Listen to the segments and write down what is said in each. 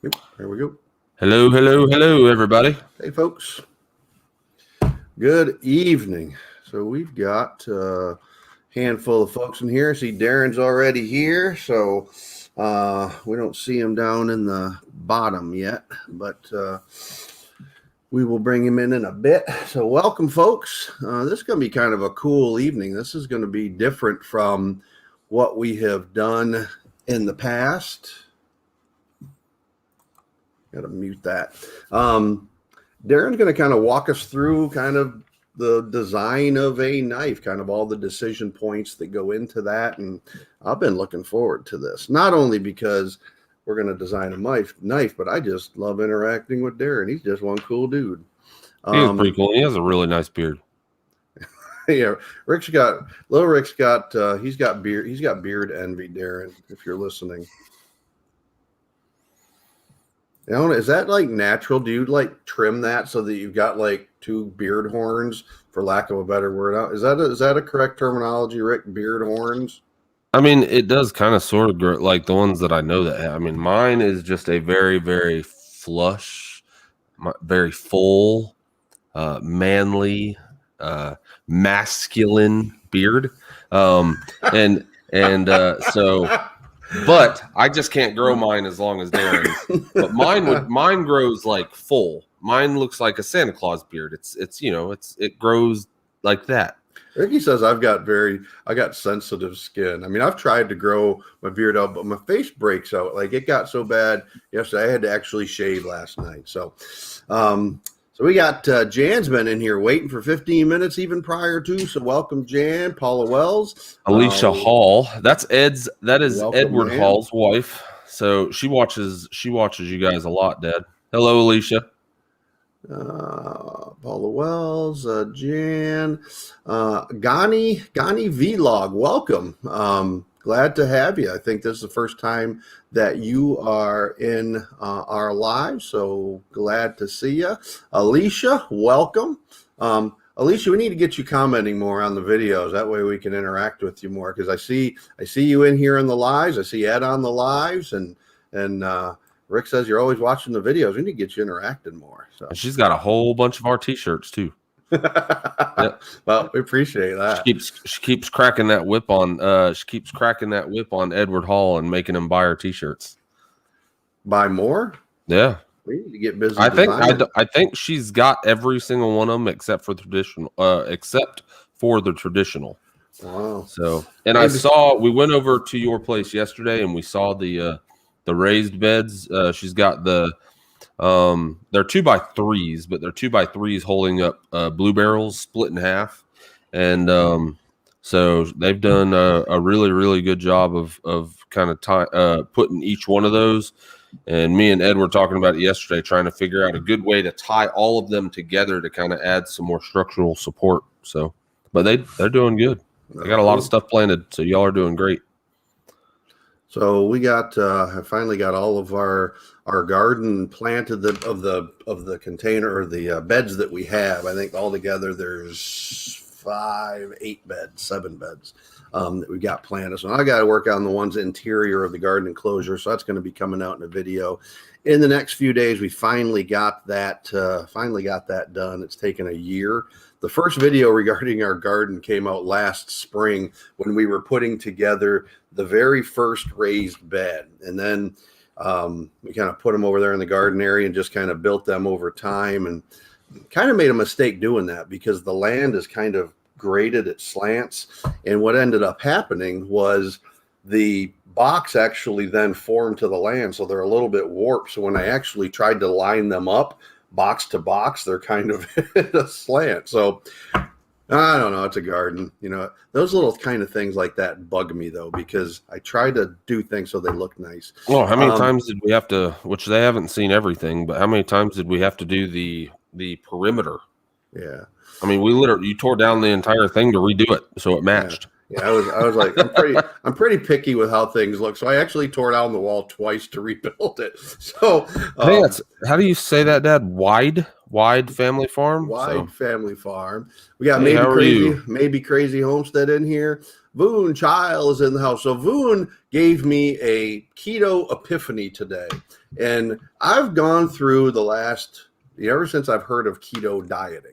Yep, there we go. Hello, everybody. Hey, folks. Good evening. So we've got a handful of folks in here. See, Darren's already here, so we don't see him down in the bottom yet, but we will bring him in a bit. So welcome, folks. This is going to be kind of a cool evening. This is going to be different from what we have done in the past. Got to mute that. Darren's going to kind of walk us through kind of the design of a knife, kind of all the decision points that go into that. And I've been looking forward to this, not only because we're going to design a knife, but I just love interacting with Darren. He's just one cool dude. He's pretty cool. He has a really nice beard. Yeah, Rick's got beard envy, Darren, if you're listening. You know, is that like natural? Do you like trim that so that you've got like two beard horns, for lack of a better word? Is that a correct terminology, Rick? Beard horns? I mean, it does kind of sort of grow like the ones that I know that have. I mean, mine is just a very, very flush, very full, manly, masculine beard. So, but I just can't grow mine as long as Darren's. But mine grows like full. Mine looks like a Santa Claus beard. It grows like that. Ricky says I got sensitive skin. I mean, I've tried to grow my beard out, but my face breaks out. Like it got so bad yesterday, I had to actually shave last night. So we got Jan's been in here waiting for 15 minutes even prior to. So welcome, Jan, Paula Wells, Alicia Hall. That is Edward man. Hall's wife. So she watches you guys a lot, Dad. Hello, Alicia. Paula Wells, Jan, Gani Vlog. Welcome. Glad to have you. I think this is the first time that you are in our live, so glad to see you. Alicia, welcome. Alicia, we need to get you commenting more on the videos. That way we can interact with you more, because I see you in here in the lives. I see Ed on the lives, and Rick says you're always watching the videos. We need to get you interacting more. So she's got a whole bunch of our t-shirts too. Yep. Well, we appreciate that. She keeps cracking that whip on Edward Hall and making him buy her t-shirts. Buy more? Yeah. We need to get busy. I think she's got every single one of them except for the traditional. Wow. So, and we went over to your place yesterday and we saw the raised beds. She's got they're 2x3s, but they're 2x3s holding up blue barrels split in half. And so they've done a really, really good job of kind of putting each one of those. And me and Ed were talking about it yesterday, trying to figure out a good way to tie all of them together to kind of add some more structural support. So, but they're doing good. They got a lot of stuff planted, so y'all are doing great. So we got I finally got all of our garden planted of the container, or the beds that we have. I think altogether there's 7 beds that we got planted. So I got to work on the ones interior of the garden enclosure. So that's going to be coming out in a video in the next few days. We finally got that done. It's taken a year. The first video regarding our garden came out last spring when we were putting together the very first raised bed. And then we kind of put them over there in the garden area and just kind of built them over time, and kind of made a mistake doing that because the land is kind of graded at slants. And what ended up happening was the box actually then formed to the land. So they're a little bit warped. So when I actually tried to line them up box to box, they're kind of at a slant. So I don't know. It's a garden. You know, those little kind of things like that bug me, though, because I try to do things so they look nice. Well, how many times did we have to, which they haven't seen everything, but how many times did we have to do the perimeter? Yeah. I mean, you tore down the entire thing to redo it so it matched. Yeah, I was like, I'm pretty picky with how things look. So I actually tore down the wall twice to rebuild it. So I think that's, how do you say that, Dad? Wide family farm. Family farm. We got maybe crazy homestead in here. Voon Child is in the house. So Voon gave me a keto epiphany today. And I've gone through the last, ever since I've heard of keto dieting,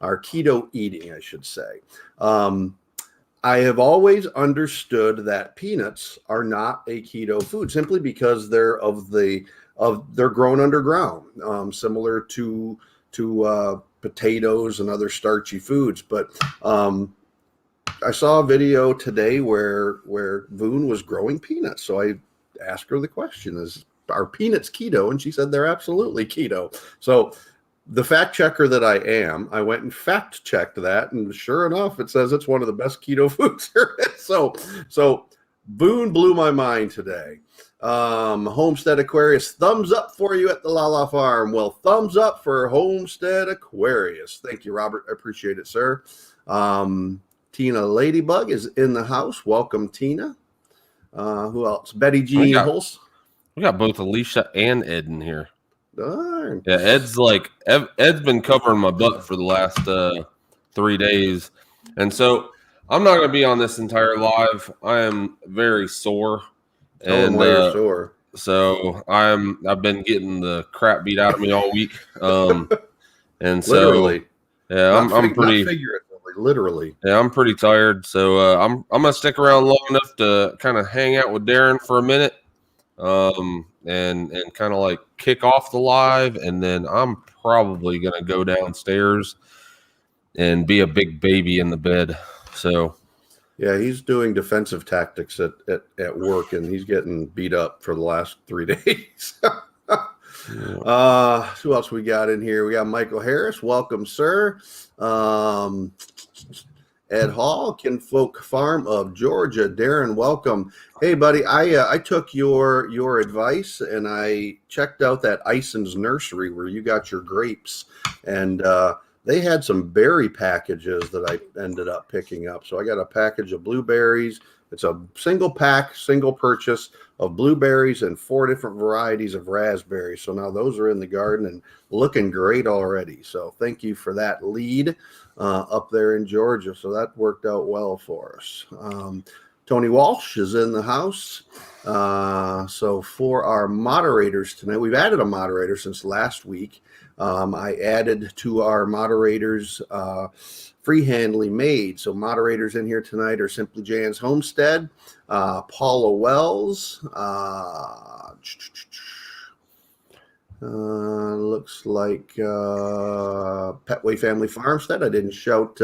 or keto eating, I should say. I have always understood that peanuts are not a keto food simply because they're they're grown underground, similar to potatoes and other starchy foods. But I saw a video today where Voon was growing peanuts. So I asked her the question, are peanuts keto? And she said they're absolutely keto. So the fact checker that I am, I went and fact checked that, and sure enough, it says it's one of the best keto foods there is. So Boone blew my mind today. Homestead Aquarius, thumbs up for you at the LaLa Farm. Well, thumbs up for Homestead Aquarius. Thank you, Robert. I appreciate it, sir. Tina Ladybug is in the house. Welcome, Tina. Who else? Betty Jean Hulse. We got both Alicia and Ed in here. Darn. Yeah, Ed's been covering my butt for the last 3 days, and so I'm not going to be on this entire live. I am very sore, Tell them why you're sore. So I've been getting the crap beat out of me all week, and so literally, yeah, I'm pretty figuratively, literally. Yeah, I'm pretty tired. So I'm gonna stick around long enough to kind of hang out with Darren for a minute. And kind of like kick off the live, and then I'm probably gonna go downstairs and be a big baby in the bed. So yeah, he's doing defensive tactics at work, and he's getting beat up for the last 3 days. Who else we got in here? We got Michael Harris. Welcome, sir. Ed Hall, Kinfolk Farm of Georgia. Darren, welcome. Hey, buddy, I took your advice, and I checked out that Ison's Nursery where you got your grapes, and they had some berry packages that I ended up picking up. So I got a package of blueberries. It's a single pack, single purchase of blueberries and 4 different varieties of raspberries. So now those are in the garden and looking great already. So thank you for that lead up there in Georgia. So that worked out well for us. Tony Walsh is in the house. So for our moderators tonight, we've added a moderator since last week. I added to our moderators freehandly made. So moderators in here tonight are Simply Jan's Homestead, Paula Wells, looks like Petway Family Farmstead. I didn't shout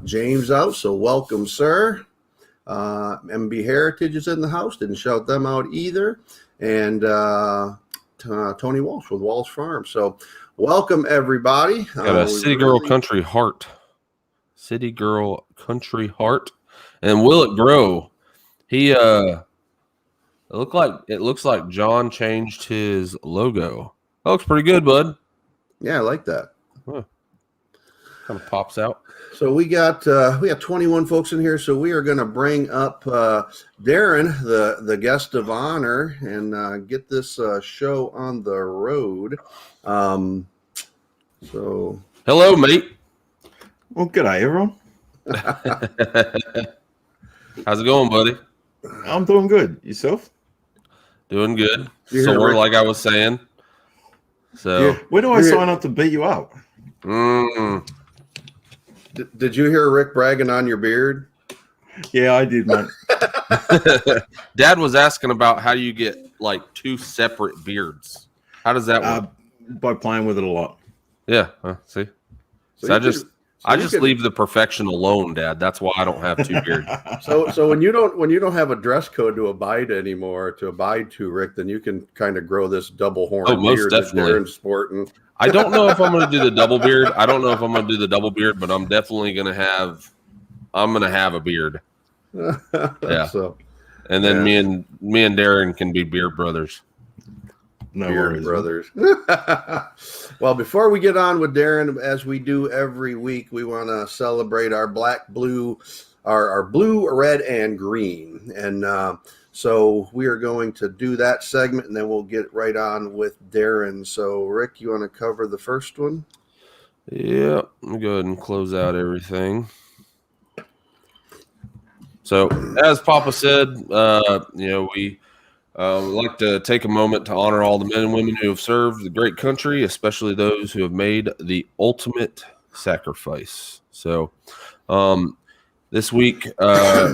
James out, so welcome, sir. MB Heritage is in the house. Didn't shout them out either. And Tony Walsh with Walsh Farm. So welcome, everybody. Got a City Girl Country Heart. City Girl Country Heart. And Will It Grow? He it looks like John changed his logo. That looks pretty good, bud. Yeah, I like that. Huh. Kind of pops out. So we got 21 folks in here. So we are going to bring up Darren, the guest of honor, and get this show on the road. So hello, mate. Well, g'day, everyone. How's it going, buddy? I'm doing good. Yourself? Doing good. Sore, like I was saying. So yeah. Where do I sign up to beat you up? Did you hear Rick bragging on your beard? Yeah, I did, mate. Dad was asking about how you get like 2 separate beards. How does that work? By playing with it a lot. Yeah. See? So I just leave the perfection alone, Dad. That's why I don't have 2 beards. So when you don't have a dress code to abide to, Rick, then you can kind of grow this double horn beard that Darren's sporting. I don't know if I'm going to do the double beard. But I'm definitely going to have. I'm going to have a beard. Yeah. So, and then me and Darren can be beard brothers. No beard worries, brothers. Well, before we get on with Darren, as we do every week, we want to celebrate our blue, red, and green. And so we are going to do that segment, and then we'll get right on with Darren. So, Rick, you want to cover the first one? Yeah, let me go ahead and close out everything. So, as Papa said, we like to take a moment to honor all the men and women who have served the great country, especially those who have made the ultimate sacrifice. So, this week,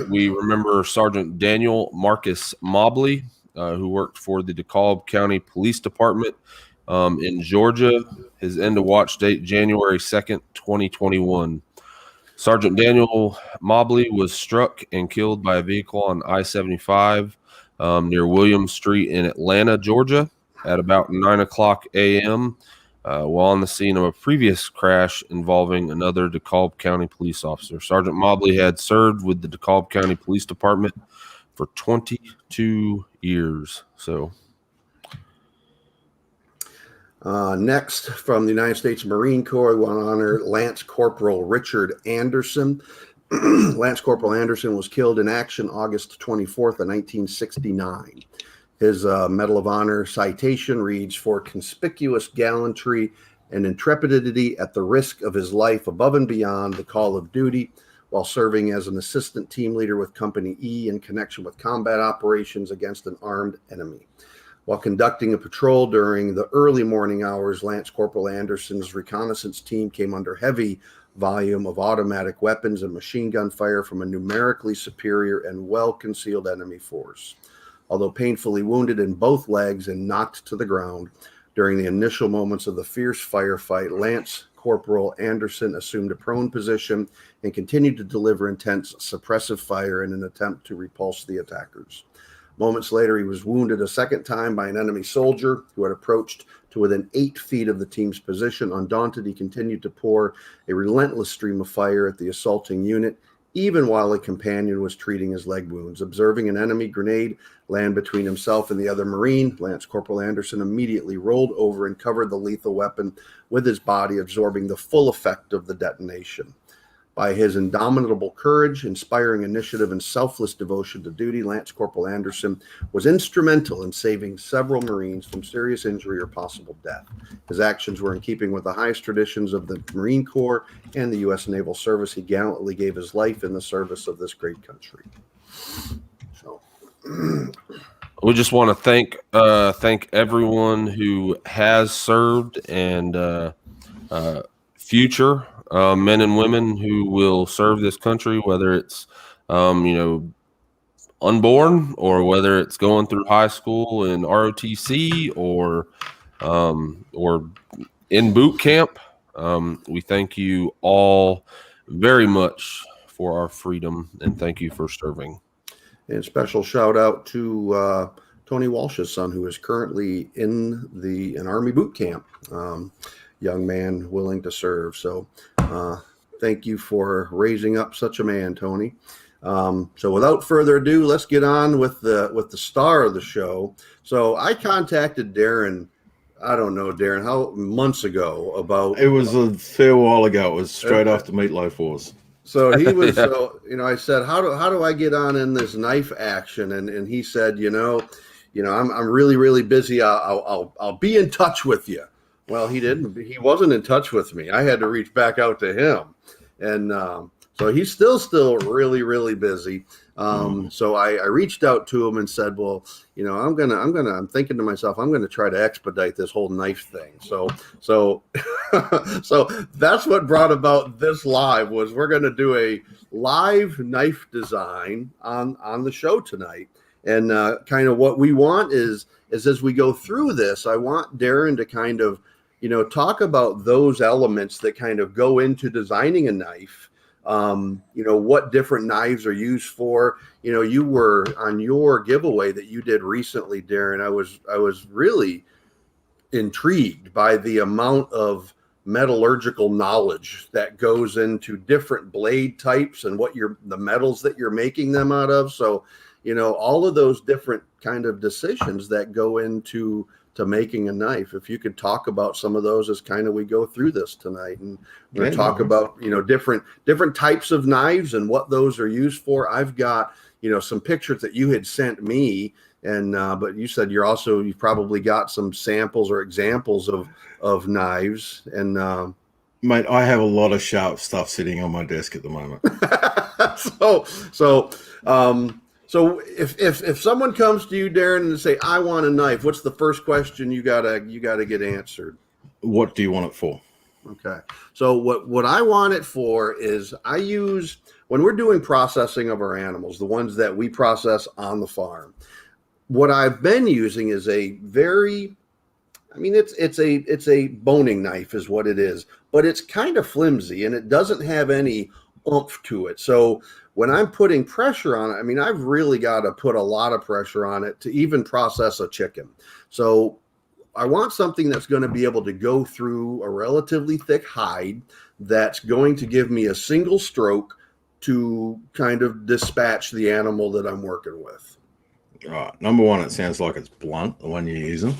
we remember Sergeant Daniel Marcus Mobley, who worked for the DeKalb County Police Department in Georgia. His end of watch date, January 2nd, 2021. Sergeant Daniel Mobley was struck and killed by a vehicle on I-75 near Williams Street in Atlanta, Georgia, at about 9 o'clock a.m. While on the scene of a previous crash involving another DeKalb County police officer. Sergeant Mobley had served with the DeKalb County Police Department for 22 years. So, next, from the United States Marine Corps, we want to honor Lance Corporal Richard Anderson. Lance Corporal Anderson was killed in action August 24th of 1969. His Medal of Honor citation reads, "For conspicuous gallantry and intrepidity at the risk of his life above and beyond the call of duty, while serving as an assistant team leader with Company E in connection with combat operations against an armed enemy. While conducting a patrol during the early morning hours, Lance Corporal Anderson's reconnaissance team came under heavy volume of automatic weapons and machine gun fire from a numerically superior and well-concealed enemy force. Although painfully wounded in both legs and knocked to the ground during the initial moments of the fierce firefight, Lance Corporal Anderson assumed a prone position and continued to deliver intense suppressive fire in an attempt to repulse the attackers. Moments later, he was wounded a second time by an enemy soldier who had approached to within 8 feet of the team's position. Undaunted, he continued to pour a relentless stream of fire at the assaulting unit, even while a companion was treating his leg wounds. Observing an enemy grenade land between himself and the other Marine, Lance Corporal Anderson immediately rolled over and covered the lethal weapon with his body, absorbing the full effect of the detonation. By his indomitable courage, inspiring initiative, and selfless devotion to duty, Lance Corporal Anderson was instrumental in saving several Marines from serious injury or possible death. His actions were in keeping with the highest traditions of the Marine Corps and the U.S. Naval Service. He gallantly gave his life in the service of this great country. So, we just want to thank everyone who has served and future men and women who will serve this country, whether it's unborn or whether it's going through high school in ROTC or in boot camp. We thank you all very much for our freedom, and thank you for serving. And special shout out to Tony Walsh's son, who is currently in an Army boot camp. Young man willing to serve. So thank you for raising up such a man, Tony. So without further ado, let's get on with the star of the show. So I contacted Darren, I don't know, Darren, how months ago about. It was a fair while ago. It was straight after Meatloaf Wars. So he was, I said, how do I get on in this knife action? And he said, I'm really, really busy. I'll be in touch with you. Well, he wasn't in touch with me. I had to reach back out to him. And so he's still really, really busy. So I reached out to him and said, well, I'm thinking to myself, I'm going to try to expedite this whole knife thing. So that's what brought about this live was we're going to do a live knife design on the show tonight. And kind of what we want is as we go through this, I want Darren to kind of, talk about those elements that kind of go into designing a knife. What different knives are used for. You were on your giveaway that you did recently, Darren. I was really intrigued by the amount of metallurgical knowledge that goes into different blade types and the metals that you're making them out of. So, all of those different kind of decisions that go into making a knife. If you could talk about some of those as kind of we go through this tonight, and we're talk about different types of knives and what those are used for. I've got some pictures that you had sent me, and but you said you've probably got some samples or examples of knives. And mate, I have a lot of sharp stuff sitting on my desk at the moment. So if someone comes to you, Darren, and say, "I want a knife," what's the first question you gotta get answered? What do you want it for? Okay. So what I want it for is I use when we're doing processing of our animals, the ones that we process on the farm. What I've been using is it's a boning knife is what it is, but it's kind of flimsy and it doesn't have any oomph to it. So when I'm putting pressure on it, I've really got to put a lot of pressure on it to even process a chicken. So I want something that's going to be able to go through a relatively thick hide that's going to give me a single stroke to kind of dispatch the animal that I'm working with. Right. Number one, it sounds like it's blunt, the one you're using.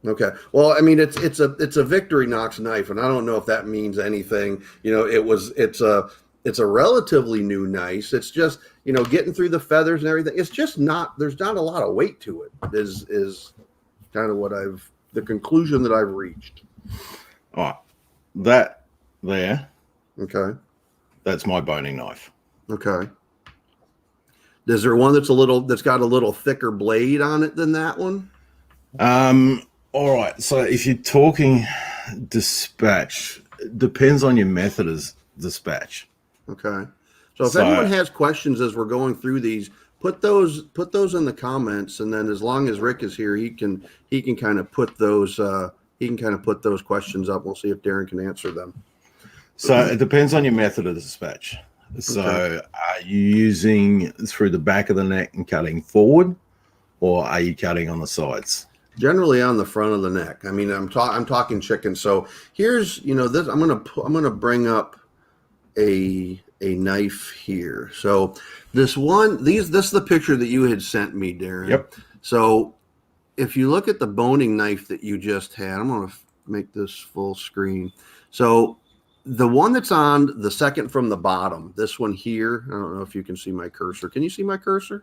Okay. Well, it's a Victorinox knife, and I don't know if that means anything. It's a relatively new knife. It's just, getting through the feathers and everything. It's just there's not a lot of weight to it. Is kind of the conclusion that I've reached. All right. That there. Okay. That's my boning knife. Okay. Is there one that's got a little thicker blade on it than that one? All right. So if you're talking dispatch, it depends on your method of dispatch. Okay. So if anyone has questions as we're going through these, put those in the comments, and then as long as Rick is here, he can kind of put those questions up. We'll see if Darren can answer them. So it depends on your method of dispatch. So are you using through the back of the neck and cutting forward, or are you cutting on the sides? Generally on the front of the neck. I'm talking chicken. So here's this. I'm gonna bring up a knife here. So this is the picture that you had sent me, Darren. Yep. So if you look at the boning knife that you just had, I'm gonna make this full screen. So the one that's on the second from the bottom, this one here, I don't know if you can see my cursor. Can you see my cursor?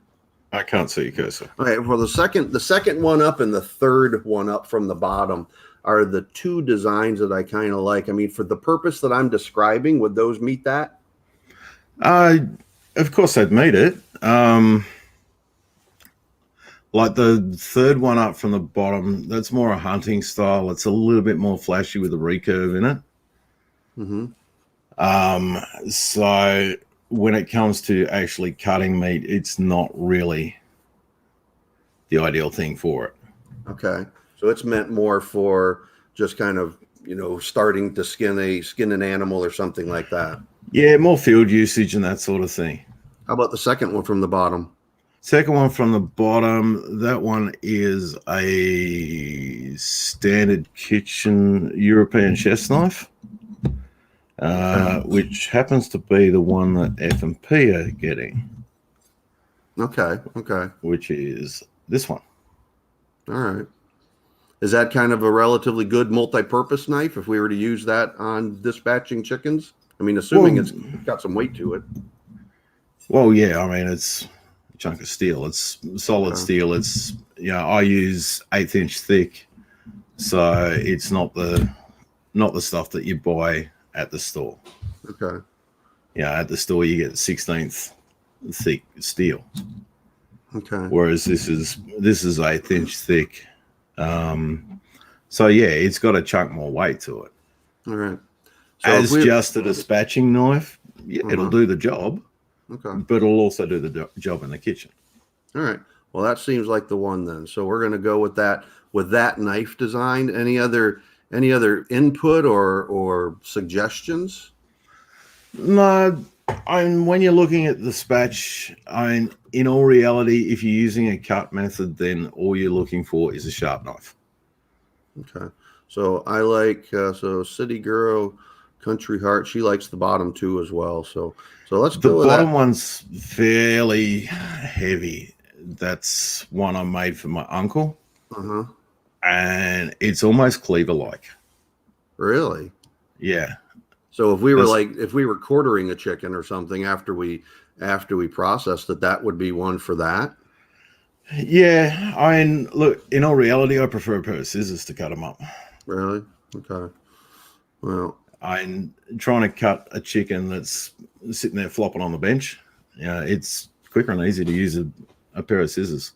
I can't see your cursor. Okay, well, the second one up and the third one up from the bottom are the two designs that I kind of like. For the purpose that I'm describing, would those meet that? Of course they'd meet it. Like the third one up from the bottom, that's more a hunting style. It's a little bit more flashy with a recurve in it. Mm-hmm. So when it comes to actually cutting meat, it's not really the ideal thing for it. Okay. So it's meant more for just kind of, starting to skin an animal or something like that. Yeah, more field usage and that sort of thing. How about the second one from the bottom? Second one from the bottom, that one is a standard kitchen European chef's knife, which happens to be the one that F&P are getting. Okay. Which is this one. All right. Is that kind of a relatively good multi-purpose knife if we were to use that on dispatching chickens? Assuming it's got some weight to it. Well, yeah, it's a chunk of steel. It's solid steel. It's, I use 1/8 inch thick. So it's not the stuff that you buy at the store. Okay. Yeah, at the store you get 1/16 thick steel. Okay. Whereas this is 1/8 inch thick. So yeah, it's got a chunk more weight to it. All right. So as just a dispatching knife, it'll do the job. Okay. But it'll also do the job in the kitchen. All right. Well, that seems like the one then. So we're going to go with that knife design. Any other input or suggestions? No, when you're looking at dispatch, in all reality, if you're using a cut method, then all you're looking for is a sharp knife. Okay. So I like City Girl, Country Heart. She likes the bottom two as well. So let's go with that. The bottom one's fairly heavy. That's one I made for my uncle. Uh-huh. And it's almost cleaver-like. Really? Yeah. So if we were quartering a chicken or something after we processed it, that would be one for that. Yeah. Look, in all reality, I prefer a pair of scissors to cut them up. Really? Okay. Well, I'm trying to cut a chicken that's sitting there flopping on the bench. it's quicker and easy to use a pair of scissors.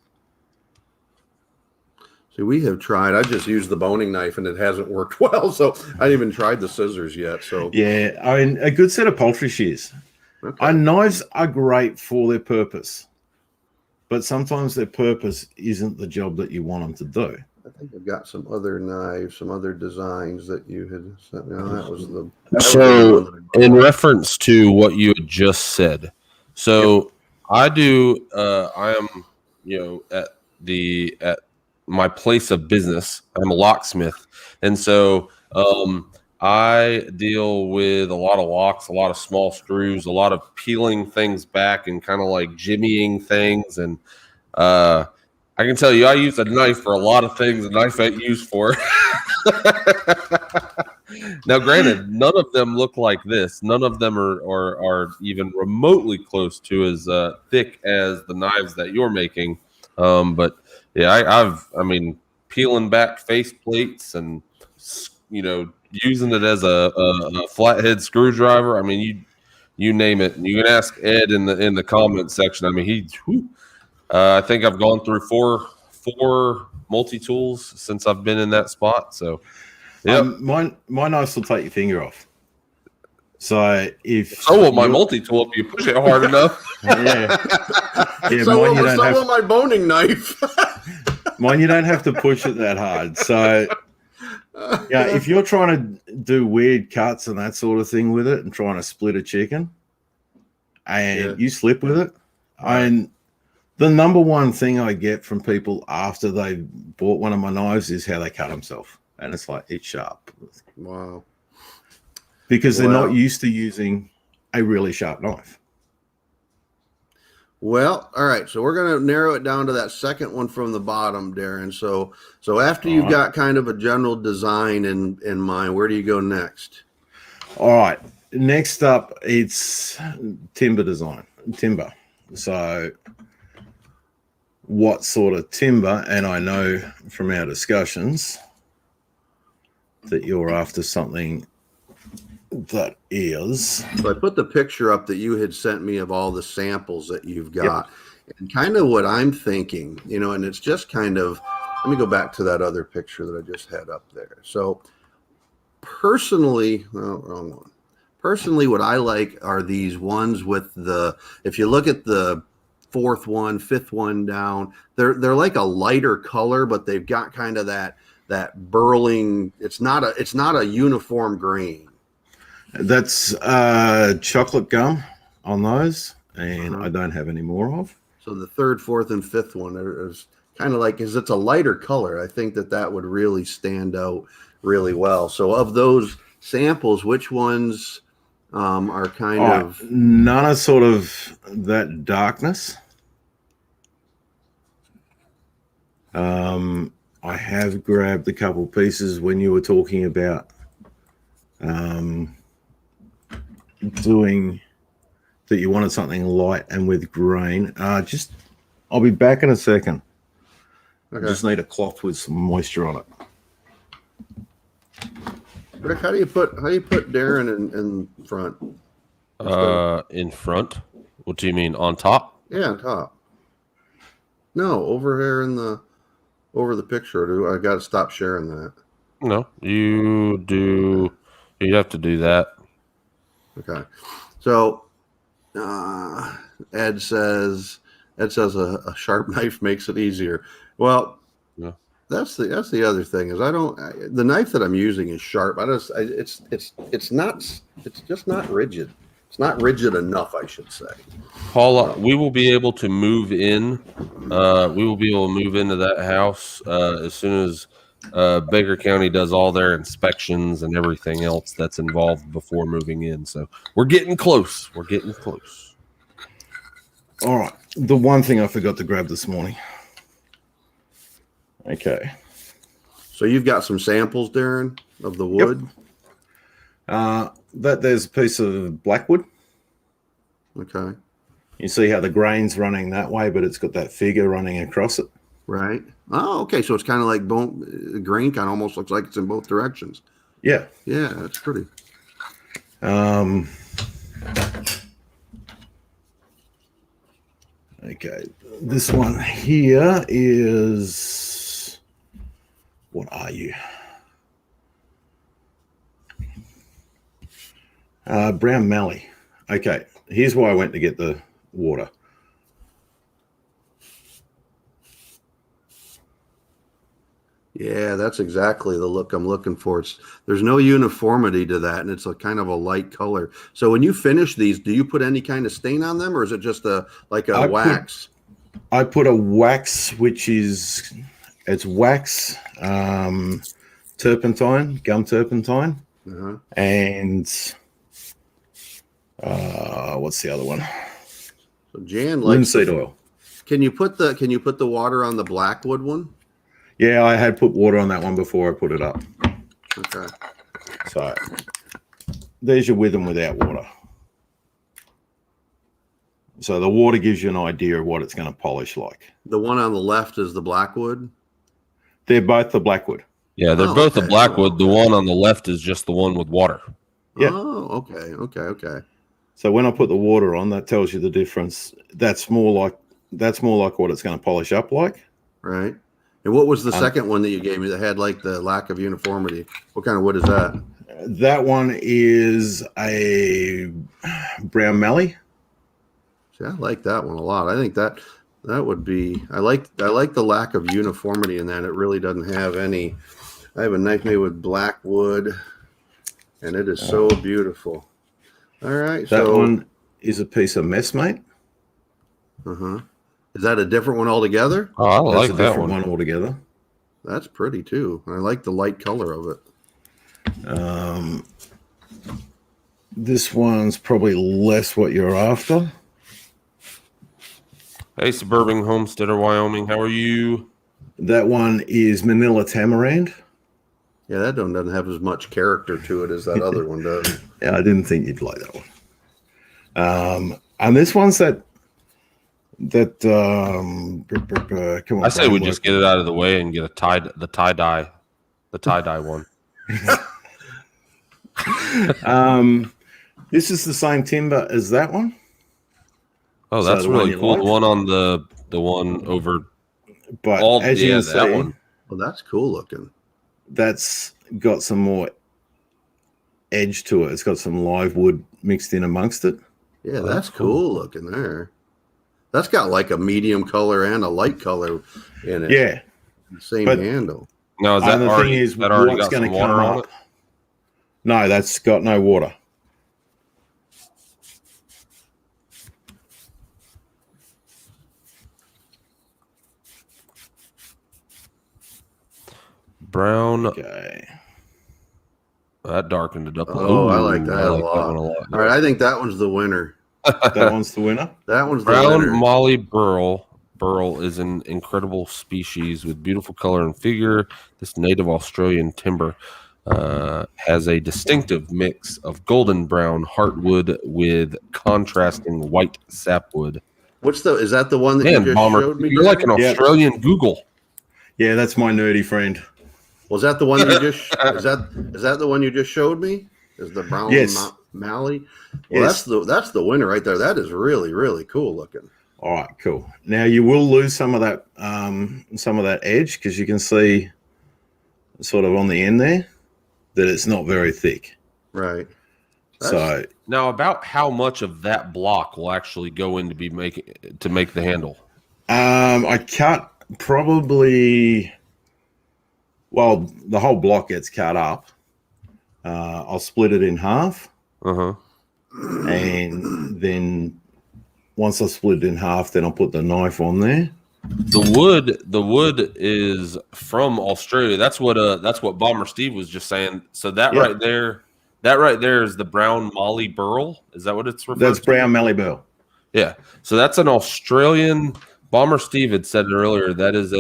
See, we have tried. I just used the boning knife and it hasn't worked well. So I haven't even tried the scissors yet. So yeah, I mean, a good set of poultry shears. okay. Knives are great for their purpose, but sometimes their purpose isn't the job that you want them to do. I think I've got some other knives, some other designs that you had sent me. That was the So, in reference to what you had just said, so I do. I am, at my place of business. I'm a locksmith, and so I deal with a lot of locks, a lot of small screws, a lot of peeling things back, and kind of like jimmying things. And I can tell you, I use a knife for a lot of things a knife ain't used for. Now, granted, none of them look like this. None of them are even remotely close to as thick as the knives that you're making. But yeah, I mean, peeling back face plates and using it as a flathead screwdriver. I mean, you name it. You can ask Ed in the comment section. I mean, I think I've gone through four multi tools since I've been in that spot. So. Yeah, my knives will take your finger off. So will my multi-tool if you push it hard enough. So will my boning knife. Mine, you don't have to push it that hard. So if you're trying to do weird cuts and that sort of thing with it, and trying to split a chicken, and you slip with it, and the number one thing I get from people after they bought one of my knives is how they cut themselves. And it's like, it's sharp. Wow. Because they're not used to using a really sharp knife. Well, all right. So we're going to narrow it down to that second one from the bottom, Darren. So after you've got kind of a general design in mind, where do you go next? All right. Next up, it's timber design. Timber. So what sort of timber? And I know from our discussions that you're after something that is. So I put the picture up that you had sent me of all the samples that you've got. And kind of what I'm thinking, and it's just kind of, let me go back to that other picture that I just had up there. So personally, wrong one. Personally, what I like are these ones with if you look at the fourth one, fifth one down, they're like a lighter color, but they've got kind of that burling. It's not a uniform grain. That's chocolate gum on those, and I don't have any more of. So the third, fourth, and fifth one is kind of like, because it's a lighter color. I think that would really stand out really well. So of those samples, which ones are kind of none of sort of that darkness? I have grabbed a couple pieces when you were talking about doing that. You wanted something light and with grain. I'll be back in a second. Okay. I just need a cloth with some moisture on it. Rick, how do you put Darren in front? In front? What do you mean, on top? Yeah, on top. No, over here over the picture. I got to stop sharing that. No, you do. You have to do that. Okay. So Ed says a sharp knife makes it easier. Well, yeah. That's the other thing is the knife that I'm using is sharp. It's just not rigid. It's not rigid enough, I should say. Paula, we will be able to move in. We will be able to move into that house as soon as Baker County does all their inspections and everything else that's involved before moving in. So we're getting close. We're getting close. All right. The one thing I forgot to grab this morning. Okay. So you've got some samples, Darren, of the wood? Yep. There's a piece of blackwood. Okay. You see how the grain's running that way, but it's got that figure running across it. Right. Oh, okay. So it's kind of like the grain kind of almost looks like it's in both directions. Yeah. Yeah, that's pretty. Okay, this one here is, what are you? Brown mallee. Okay, here's why I went to get the water. Yeah, that's exactly the look I'm looking for. There's no uniformity to that, and it's a kind of a light color. So when you finish these, do you put any kind of stain on them, or is it just like a wax? I put a wax, which is wax, turpentine, gum turpentine, and what's the other one? So Jan likes linseed oil. Can you put the water on the blackwood one? Yeah, I had put water on that one before I put it up. Okay. So there's your with and without water. So the water gives you an idea of what it's going to polish like. The one on the left is the blackwood? They're both the blackwood. Yeah, they're both the blackwood. The one on the left is just the one with water. Yeah. Oh, okay. So when I put the water on, that tells you the difference. That's more like what it's going to polish up like. Right. And what was the second one that you gave me that had like the lack of uniformity? What kind of wood is that? That one is a brown mallee. See, I like that one a lot. I think that would be. I like the lack of uniformity in that. It really doesn't have any. I have a knife made with black wood, and it is so beautiful. All right, that one is a piece of messmate. Is that a different one altogether? Oh, I like That's a that different one altogether. That's pretty too. I like the light color of it. This one's probably less what you're after. Hey, suburban homesteader, Wyoming, how are you? That one is Manila Tamarind. Yeah, that one doesn't have as much character to it as that other one does. Yeah, I didn't think you'd like that one. And this one's that come on. I say we just get it out of the way and get the tie-dye one. This is the same timber as that one. Oh, that's so really cool. Like. The one on the one over. But as you can see, that one. Well, that's cool looking. That's got some more edge to it. It's got some live wood mixed in amongst it. Yeah, that's cool looking there. That's got like a medium color and a light color in it. Yeah. Same handle. Now, is that the already, thing is, that already what's got going some to come water on up? it? No, that's got no water. Brown. Okay. That darkened it up. Oh, I like that a lot. That one a lot. All right, I think that one's the winner. That one's the winner. That one's the Brown winner. Molly Burl. Burl is an incredible species with beautiful color and figure. This native Australian timber has a distinctive mix of golden brown heartwood with contrasting white sapwood. Is that the one that you just Bomber, showed me? you're like an Australian Google. Yeah, that's my nerdy friend. Was that the one you just? is that the one you just showed me? Is the brown Mallee? Well, Yes. that's the winner right there. That is really, really cool looking. All right, cool. Now you will lose some of that edge because you can see sort of on the end there that it's not very thick. Right. So Now, about how much of that block will actually go in to make the handle? I cut probably. Well, the whole block gets cut up. I'll split it in half. And then once I split it in half, then I'll put the knife on there. The wood is from Australia. That's what Bomber Steve was just saying. So that right there is the brown Molly Burl. Is that what it's referred to? That's brown Mallee Burl. Yeah. So that's an Australian. Bomber Steve had said it earlier. That is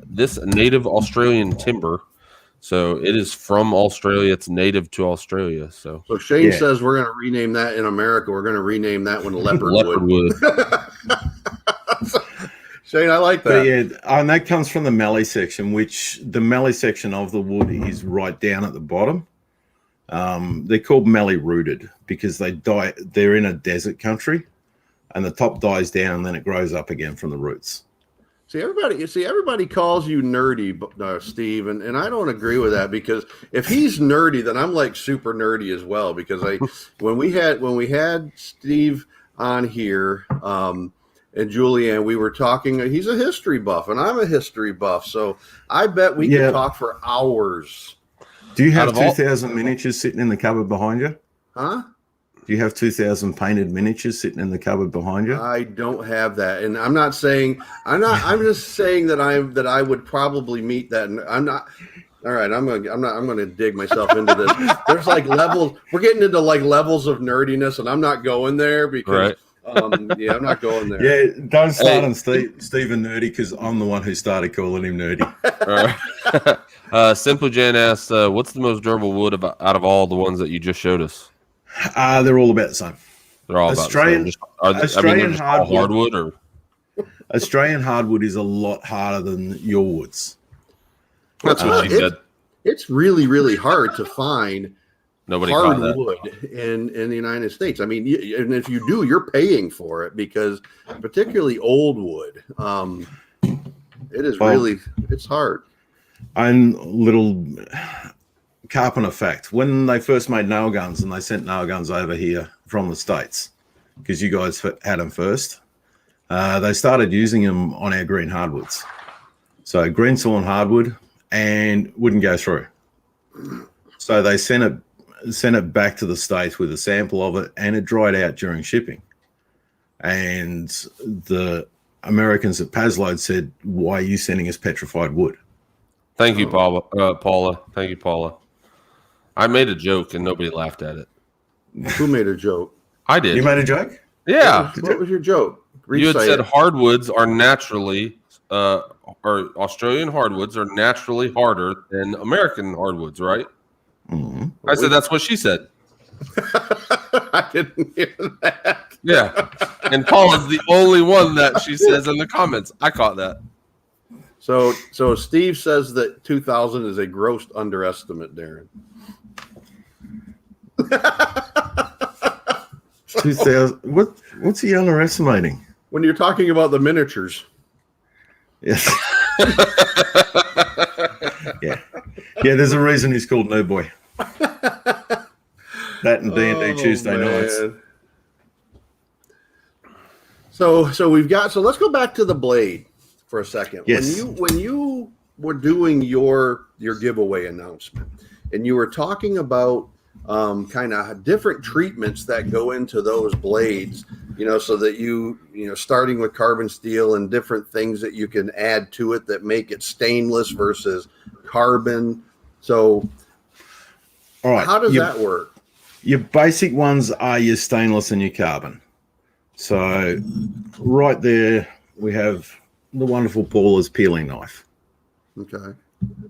this native Australian timber. So it is from Australia. It's native to Australia. So Shane says we're going to rename that in America. We're going to rename that one leopard wood. Shane, I like that. But yeah, and that comes from the mallee section, which the mallee section of the wood is right down at the bottom. They're called mallee rooted because they're in a desert country. and the top dies down, and then it grows up again from the roots. Everybody calls you nerdy, Steve, and I don't agree with that, because if he's nerdy, then I'm like super nerdy as well. Because when we had Steve on here, and Julianne, we were talking. He's a history buff, and I'm a history buff, so I bet we could talk for hours. Do you have 2,000 miniatures sitting in the cupboard behind you? Huh? Do you have 2,000 painted miniatures sitting in the cupboard behind you? I don't have that, and I'm not saying I'm not. I'm just saying that I would probably meet that, and I'm not. All right, I'm gonna dig myself into this. There's like levels. We're getting into like levels of nerdiness, and I'm not going there because. Right. Yeah, I'm not going there. Yeah, don't start on Stephen Nerdy, because I'm the one who started calling him Nerdy. Simple Jan asked, "What's the most durable wood out of all the ones that you just showed us?" They're all about the same. They're all Australian hardwood, or Australian hardwood is a lot harder than your woods. That's what she said. It's really, really hard to find hardwood in the United States. I mean, and if you do, you're paying for it, because particularly old wood, it is it's hard. And little carpenter fact: when they first made nail guns and they sent nail guns over here from the States, because you guys had them first, they started using them on our green hardwoods. So green sawn hardwood, and wouldn't go through. So they sent it back to the States with a sample of it, and it dried out during shipping. And the Americans at Paslode said, "Why are you sending us petrified wood?" Thank you, Paula. Thank you, Paula. I made a joke and nobody laughed at it. Who made a joke? I did. You made a joke? Yeah. What was your joke? You had said hardwoods are naturally, or Australian hardwoods are naturally harder than American hardwoods, right? Mm-hmm. I said that's what she said. I didn't hear that. Yeah. And Paula's the only one that she says in the comments. I caught that. So Steve says that 2,000 is a gross underestimate, Darren. 2,000. What's he underestimating? When you're talking about the miniatures. Yes. Yeah. There's a reason he's called No Boy. That and D&D Tuesday nights. So we've got. So let's go back to the blade for a second. Yes. When you were doing your giveaway announcement, and you were talking about kind of different treatments that go into those blades, so that you starting with carbon steel and different things that you can add to it that make it stainless versus carbon. So, all right, how does that work? Your basic ones are your stainless and your carbon. So, right there we have the wonderful Paula's peeling knife. Okay,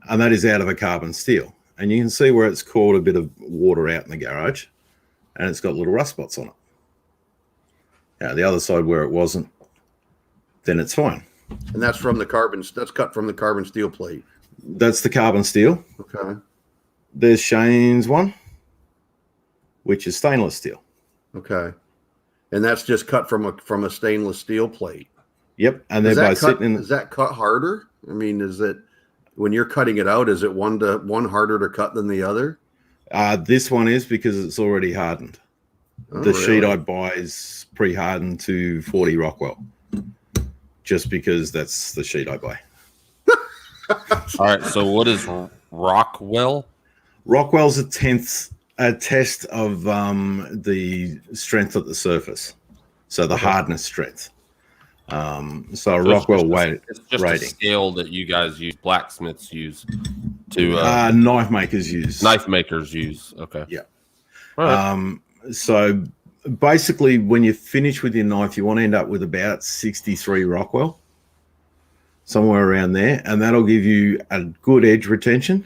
and that is out of a carbon steel. And you can see where it's caught a bit of water out in the garage, and it's got little rust spots on it. Now, the other side where it wasn't, then it's fine. And that's from the carbon. That's cut from the carbon steel plate. That's the carbon steel. Okay. There's Shane's one, which is stainless steel. Okay. And that's just cut from a stainless steel plate. Yep. And they're both sitting in. Is that cut harder? I mean, is it when you're cutting it out? Is it one harder to cut than the other? This one is because it's already hardened. The sheet I buy is pre-hardened to 40 Rockwell, just because that's the sheet I buy. All right. So what is Rockwell? Rockwell's a test of the strength at the surface, so the hardness strength. So Rockwell weight it's just rating. A scale that you guys use, blacksmiths use to knife makers use. Knife makers use. Okay. Yeah. All right. So basically, when you finish with your knife, you want to end up with about 63 Rockwell, somewhere around there, and that'll give you a good edge retention.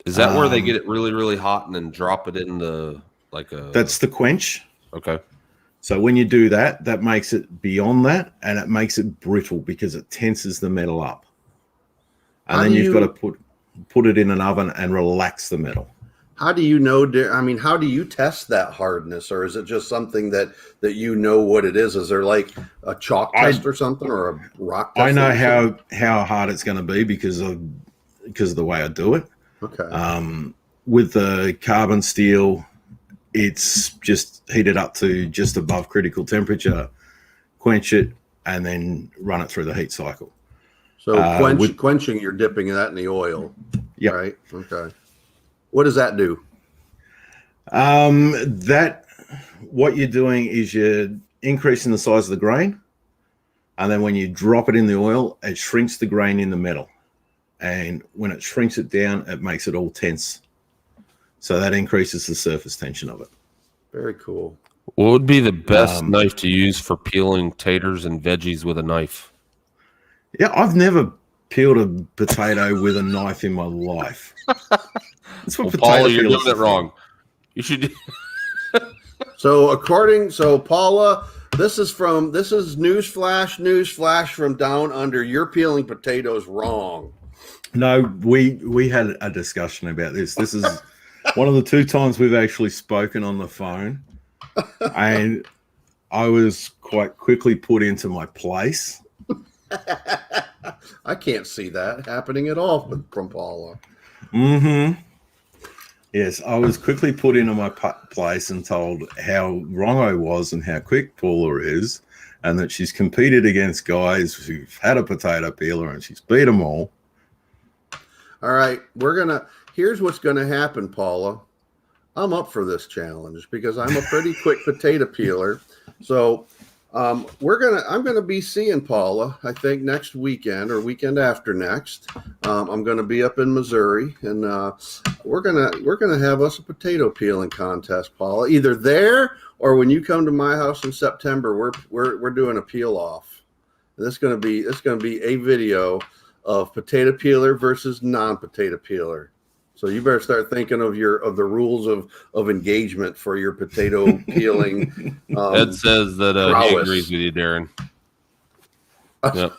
Is that where they get it really, really hot and then drop it in the That's the quench. Okay. So when you do that, that makes it beyond that, and it makes it brittle because it tenses the metal up. And then you've got to put it in an oven and relax the metal. How do you know? I mean, how do you test that hardness, or is it just something that you know what it is? Is there like a chalk test or something, or a rock test? I know how hard it's going to be because of the way I do it. Okay. With the carbon steel, it's just heated up to just above critical temperature, quench it, and then run it through the heat cycle. So quenching, you're dipping that in the oil. Yeah. Right. Okay. What does that do? What you're doing is you're increasing the size of the grain, and then when you drop it in the oil, it shrinks the grain in the metal, and when it shrinks it down, it makes it all tense. So that increases the surface tension of it. Very cool. What would be the best knife to use for peeling taters and veggies with a knife? Yeah, I've never peeled a potato with a knife in my life. That's what Paula, you're doing it wrong. You should. So Paula, this is newsflash from down under. You're peeling potatoes wrong. No, we had a discussion about this. This is one of the 2 times we've actually spoken on the phone, and I was quite quickly put into my place. I can't see that happening at all from Paula. Mm-hmm. Yes, I was quickly put into my place and told how wrong I was and how quick Paula is, and that she's competed against guys who've had a potato peeler and she's beat them all. All right, here's what's gonna happen, Paula. I'm up for this challenge because I'm a pretty quick potato peeler. So I'm gonna be seeing Paula, I think next weekend or weekend after next. I'm gonna be up in Missouri, and we're gonna have us a potato peeling contest, Paula. Either there or when you come to my house in September, we're doing a peel off. And it's gonna be a video of potato peeler versus non-potato peeler. So you better start thinking of the rules of engagement for your potato peeling. Ed says that he agrees with you, Darren. Yep.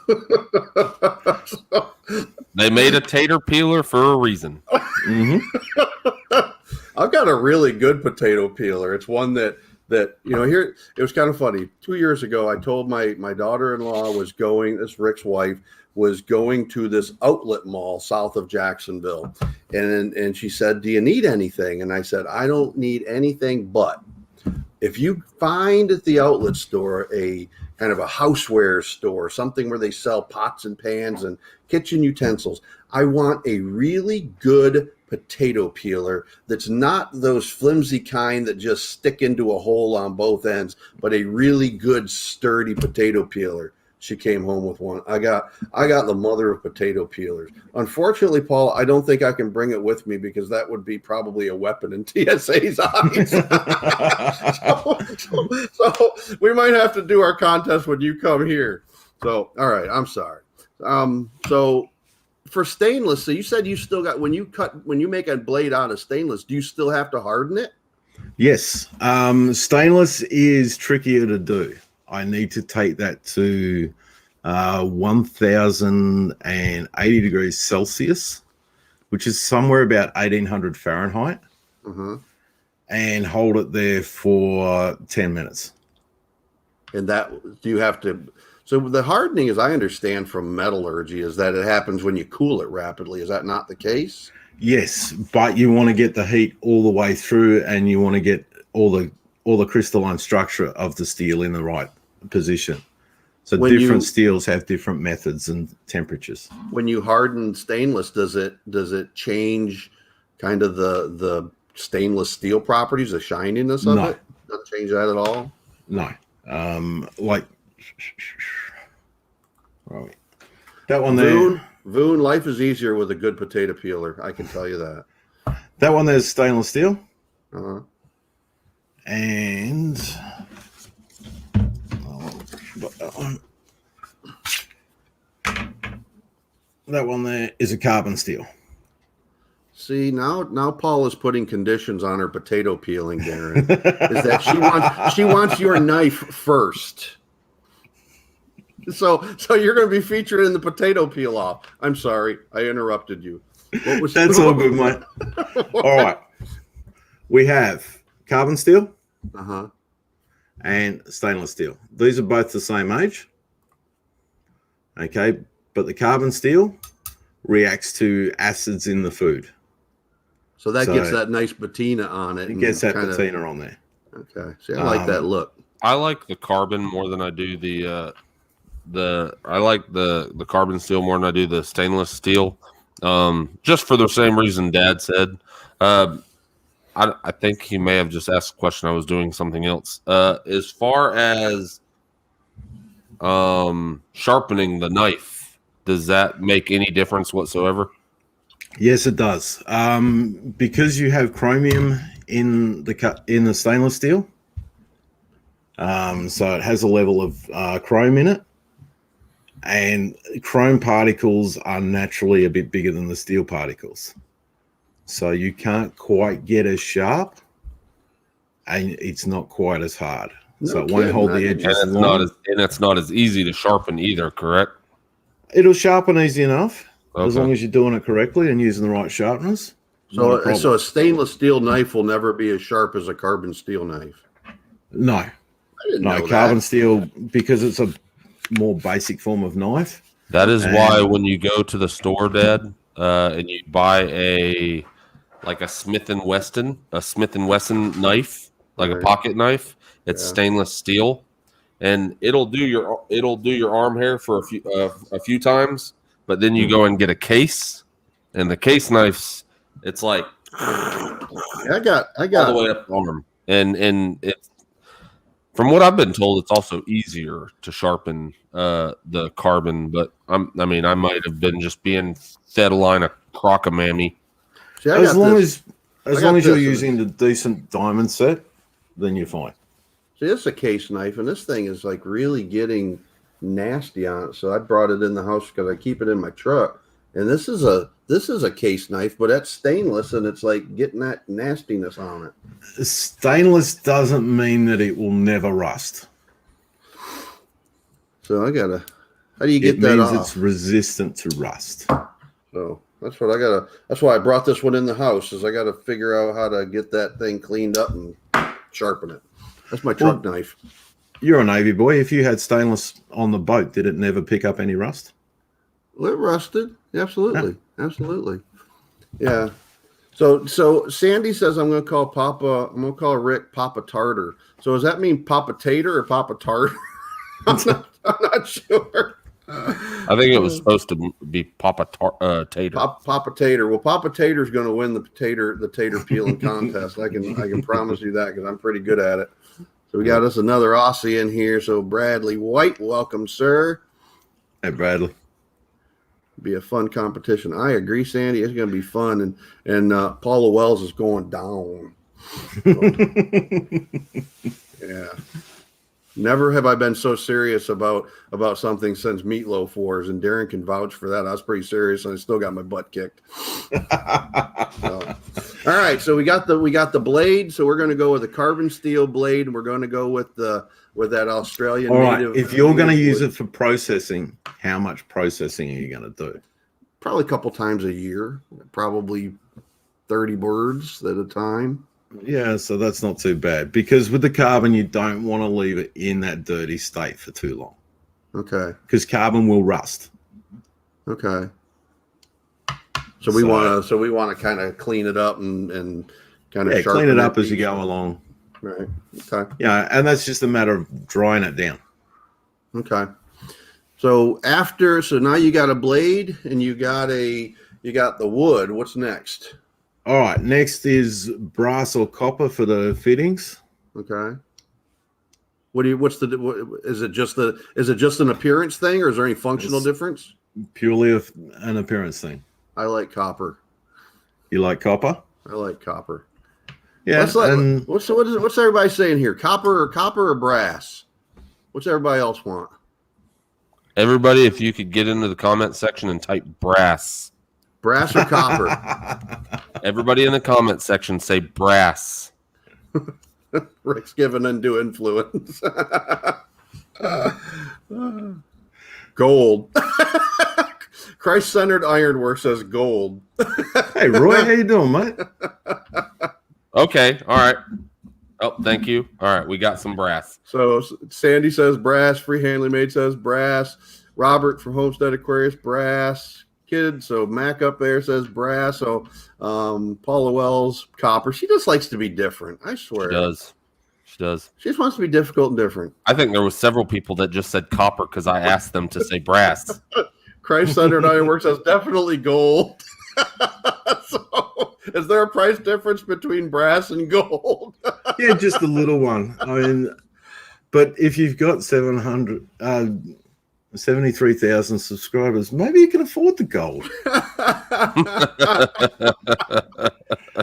They made a tater peeler for a reason. Mm-hmm. I've got a really good potato peeler. It's one that here it was kind of funny. 2 years ago, I told my daughter-in-law this Rick's wife was going to this outlet mall south of Jacksonville, and she said, "Do you need anything?" And I said, "I don't need anything, but if you find at the outlet store a kind of a houseware store, something where they sell pots and pans and kitchen utensils, I want a really good potato peeler that's not those flimsy kind that just stick into a hole on both ends, but a really good sturdy potato peeler." She came home with one. I got the mother of potato peelers. Unfortunately, Paul, I don't think I can bring it with me because that would be probably a weapon in TSA's eyes. so we might have to do our contest when you come here. So, all right, I'm sorry. So for stainless, so you said you still got, when you make a blade out of stainless, do you still have to harden it? Yes. Stainless is trickier to do. I need to take that to 1080 degrees Celsius, which is somewhere about 1800 Fahrenheit, and hold it there for 10 minutes. And that, do you have to, so the hardening, as I understand from metallurgy, is that it happens when you cool it rapidly. Is that not the case? Yes, but you want to get the heat all the way through, and you want to get all the crystalline structure of the steel in the right position. So different steels have different methods and temperatures. When you harden stainless, does it change kind of the stainless steel properties, the shininess of it? Doesn't change that at all? No. That one there. Voon, life is easier with a good potato peeler. I can tell you that. That one there's stainless steel. And that one there is a carbon steel. See, now Paul is putting conditions on her potato peeling, Darren. Is that she wants your knife first. So you're going to be featured in the potato peel off. I'm sorry, I interrupted you. That's all good, mate. All right. We have carbon steel Uh-huh. and stainless steel. These are both the same age. Okay, but the carbon steel reacts to acids in the food. So that gets that nice patina on it. It gets that patina on there. Okay. See, I like that look. I like the carbon more than I do the carbon steel more than I do the stainless steel. Just for the same reason Dad said. I think he may have just asked a question. I was doing something else. As far as sharpening the knife, does that make any difference whatsoever? Yes, it does. Because you have chromium in the stainless steel, so it has a level of chrome in it, and chrome particles are naturally a bit bigger than the steel particles, so you can't quite get as sharp, and it's not quite as hard. So it won't hold the edges long. And it's not as easy to sharpen either, correct? It'll sharpen easy enough. Okay. As long as you're doing it correctly and using the right sharpeners. So a stainless steel knife will never be as sharp as a carbon steel knife. No. I didn't know carbon that. steel, because it's a more basic form of knife. That is why when you go to the store, Dad, and you buy a Smith and Wesson knife, like a pocket knife, it's stainless steel, and it'll do your arm hair for a few times, but then you go and get a case, and the case knives, it's like I got all the way up the arm, and it's, from what I've been told, it's also easier to sharpen the carbon, but I might have been just being fed a line of crockamammy. See, as long as you're using the decent diamond set, then you're fine. See, this is a case knife, and this thing is like really getting nasty on it. So I brought it in the house because I keep it in my truck. And this is a case knife, but that's stainless, and it's like getting that nastiness on it. Stainless doesn't mean that it will never rust. So how do you get that off? It means it's resistant to rust. So that's why I brought this one in the house, is I got to figure out how to get that thing cleaned up and sharpen it. That's my truck knife. You're a Navy boy. If you had stainless on the boat, did it never pick up any rust? Well, it rusted. Absolutely. Yeah. Absolutely. Yeah. So Sandy says I'm going to call Rick Papa Tartar. So does that mean Papa Tater or Papa Tartar? I'm not sure. I think it was supposed to be Papa Tater. Papa Tater. Well, Papa Tater's going to win the tater peeling contest. I can promise you that, because I'm pretty good at it. So we got us another Aussie in here. So Bradley White, welcome, sir. Hey, Bradley. Be a fun competition. I agree, Sandy. It's going to be fun, and Paula Wells is going down. So, yeah. Never have I been so serious about something since Meatloaf Wars, and Darren can vouch for that. I was pretty serious, and I still got my butt kicked. So, all right, so we got the blade. So we're going to go with a carbon steel blade, and we're going to go with that Australian native. If you're going to use it for processing, how much processing are you going to do? Probably a couple times a year, probably 30 birds at a time. Yeah, so that's not too bad, because with the carbon, you don't want to leave it in that dirty state for too long. Okay. Because carbon will rust. Okay. So we want to kind of clean it up and kind of clean it up as you go along. Right. Okay. Yeah, and that's just a matter of drying it down. Okay. So now you got a blade and you got the wood. What's next? All right. Next is brass or copper for the fittings. Okay. Is it just an appearance thing, or is there any functional difference? Purely an appearance thing. I like copper. You like copper? I like copper. Yeah. What's everybody saying here? Copper or brass? What's everybody else want? Everybody, if you could get into the comment section and type brass. Brass or copper? Everybody in the comment section say brass. Rick's giving undue influence. Gold. Christ-centered ironwork says gold. Hey, Roy, how you doing, mate? Okay. All right. Oh, thank you. All right. We got some brass. So Sandy says brass. Free Handley Maid says brass. Robert from Homestead Aquarius, brass. Kid, so Mac up there says brass. So Paula Wells, copper. She just likes to be different. I swear. She does. She does. She just wants to be difficult and different. I think there was several people that just said copper because I asked them to say brass. Christ-centered ironwork says definitely gold. So, is there a price difference between brass and gold? Yeah, just a little one. I mean, but if you've got 73,000 subscribers, maybe you can afford the gold.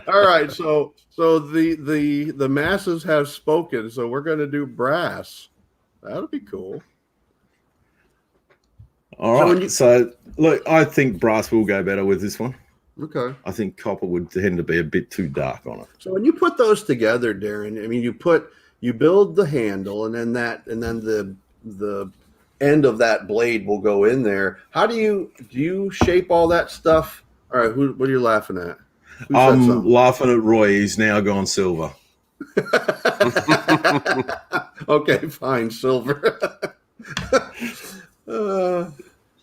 All right, so the masses have spoken, so we're going to do brass. That'll be cool. All right. So look, I think brass will go better with this one. Okay. I think copper would tend to be a bit too dark on it. So when you put those together, Darren, I mean, you build the handle, and then the end of that blade will go in there. How do you shape all that stuff? All right, what are you laughing at? I'm laughing at Roy. He's now gone silver. Okay, fine, silver.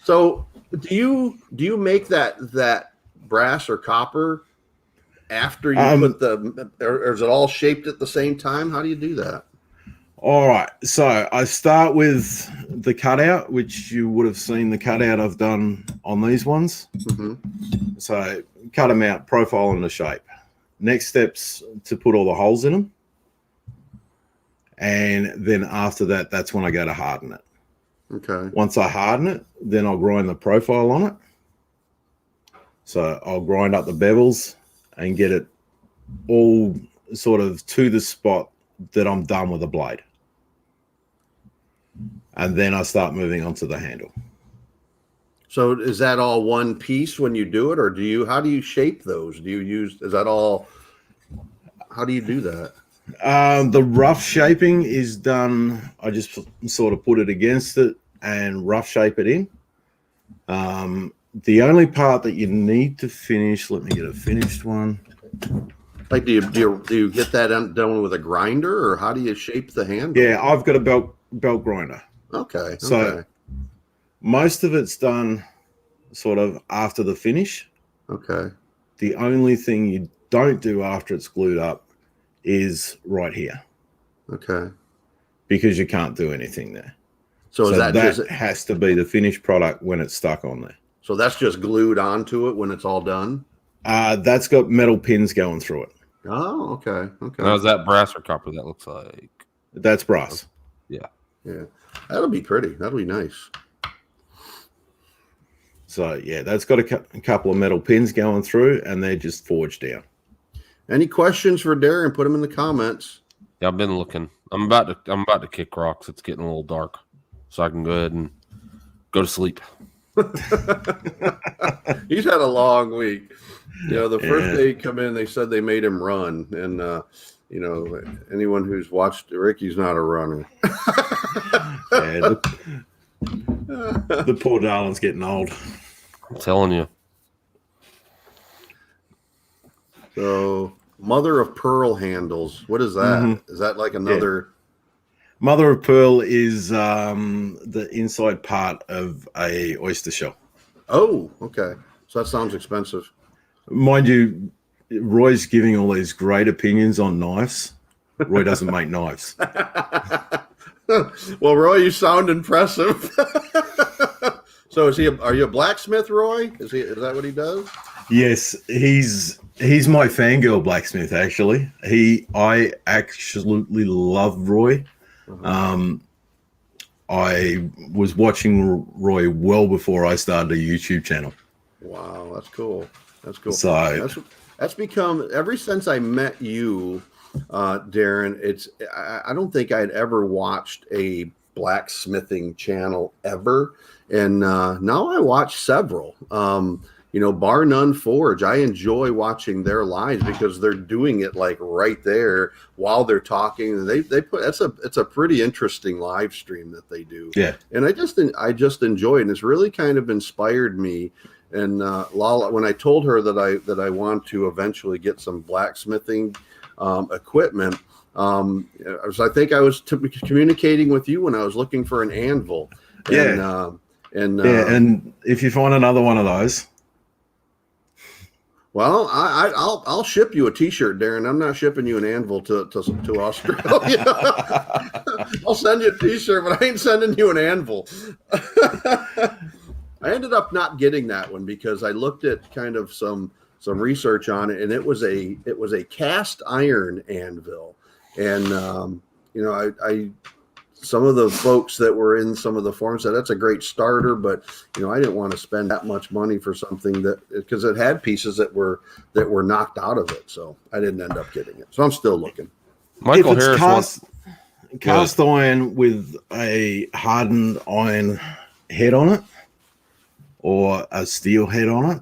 So do you make that brass or copper after you put or is it all shaped at the same time? How do you do that? All right, so I start with the cutout, which you would have seen the cutout I've done on these ones. Mm-hmm. So cut them out, profile and the shape. Next steps to put all the holes in them. And then after that, that's when I go to harden it. Okay. Once I harden it, then I'll grind the profile on it. So I'll grind up the bevels and get it all sort of to the spot that I'm done with the blade. And then I start moving on to the handle. So is that all one piece when you do it, or how do you shape those? How do you do that? The rough shaping is done. I just sort of put it against it and rough shape it in. The only part that you need to finish, let me get a finished one. Like, do you get that done with a grinder, or how do you shape the handle? Yeah, I've got a belt grinder. Okay. So most of it's done sort of after the finish. Okay. The only thing you don't do after it's glued up is right here. Okay. Because you can't do anything there. So that has to be the finished product when it's stuck on there. So that's just glued onto it when it's all done? That's got metal pins going through it. Oh, okay. Okay. Now, is that brass or copper that looks like? That's brass. Yeah. Yeah. That'll be pretty. That'll be nice. So, yeah, that's got a couple of metal pins going through, and they're just forged down. Any questions for Darren? Put them in the comments. Yeah, I've been looking. I'm about to kick rocks. It's getting a little dark, so I can go ahead and go to sleep. He's had a long week. The first day he come in, they said they made him run, and anyone who's watched Ricky's not a runner. Yeah, the poor darling's getting old. I'm telling you. So, mother of pearl handles. What is that? Mm-hmm. Is that like another? Yeah. Mother of pearl is the inside part of a oyster shell. Oh, okay. So that sounds expensive. Mind you, Roy's giving all these great opinions on knives. Roy doesn't make knives. Well, Roy, you sound impressive. So are you a blacksmith, Roy? Is that what he does? Yes, he's my fangirl blacksmith, actually. I absolutely love Roy. Uh-huh. I was watching Roy well before I started a YouTube channel. Wow, that's cool. That's cool. So that's become, ever since I met you, Darren, I don't think I'd ever watched a blacksmithing channel ever. And now I watch several. Bar none Forge. I enjoy watching their lives because they're doing it like right there while they're talking. It's a pretty interesting live stream that they do. Yeah. And I just enjoy it. And it's really kind of inspired me LaLa, when I told her that I want to eventually get some blacksmithing equipment, I think I was communicating with you when I was looking for an anvil. And if you find another one of those, well, I'll ship you a T-shirt, Darren. I'm not shipping you an anvil to Australia. I'll send you a T-shirt, but I ain't sending you an anvil. I ended up not getting that one because I looked at kind of some research on it, and it was a cast iron anvil, and I some of the folks that were in some of the forums said that's a great starter, but I didn't want to spend that much money for something because it had pieces that were knocked out of it, so I didn't end up getting it. So I'm still looking. Michael Harris cast iron with a hardened iron head on it, or a steel head on it.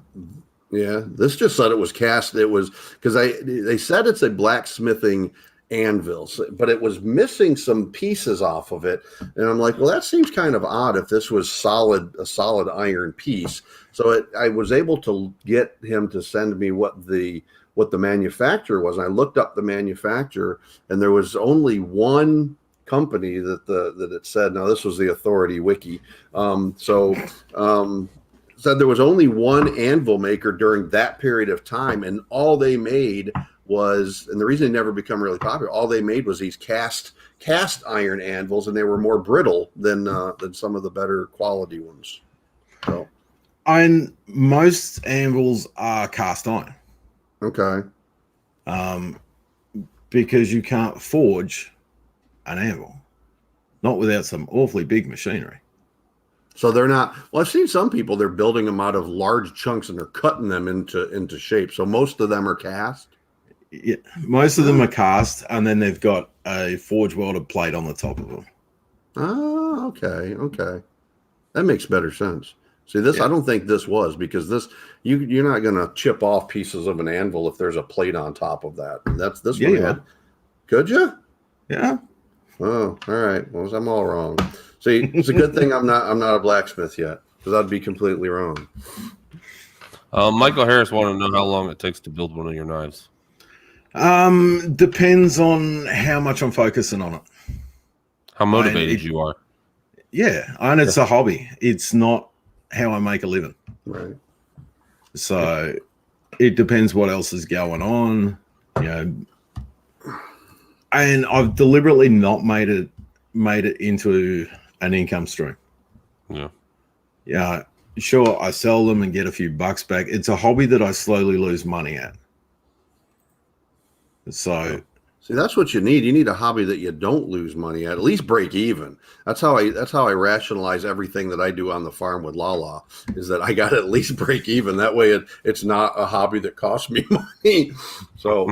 Yeah, this just said it was cast. It was because they said it's a blacksmithing anvil, but it was missing some pieces off of it, and I'm like, well, that seems kind of odd if this was a solid iron piece. So I was able to get him to send me what the manufacturer was, and I looked up the manufacturer, and there was only one company that it said. Now this was the authority wiki, said there was only one anvil maker during that period of time, and all they made was, and the reason they never become really popular, all they made was these cast iron anvils, and they were more brittle than some of the better quality ones. So, and most anvils are cast iron. Okay. Because you can't forge an anvil, not without some awfully big machinery. So they're not. Well, I've seen some people, they're building them out of large chunks and they're cutting them into shape. So most of them are cast. Yeah, most of them are cast, and then they've got a forge welded plate on the top of them. Oh, okay. That makes better sense. See, this, yeah. I don't think this was, because this, you're not going to chip off pieces of an anvil if there's a plate on top of that. And that's this one had. Could you? Yeah. Oh, all right. Well, I'm all wrong. See, it's a good thing I'm not a blacksmith yet, because I'd be completely wrong. Michael Harris wanted to know how long it takes to build one of your knives. Depends on how much I'm focusing on it. How motivated you are. Yeah, and it's a hobby. It's not how I make a living. Right. So it depends what else is going on, and I've deliberately not made it into an income stream. Yeah. Yeah. Sure, I sell them and get a few bucks back. It's a hobby that I slowly lose money at. So see, that's what you need. You need a hobby that you don't lose money at least break even. That's how I rationalize everything that I do on the farm with LaLa, is that I got to at least break even. That way it's not a hobby that costs me money. So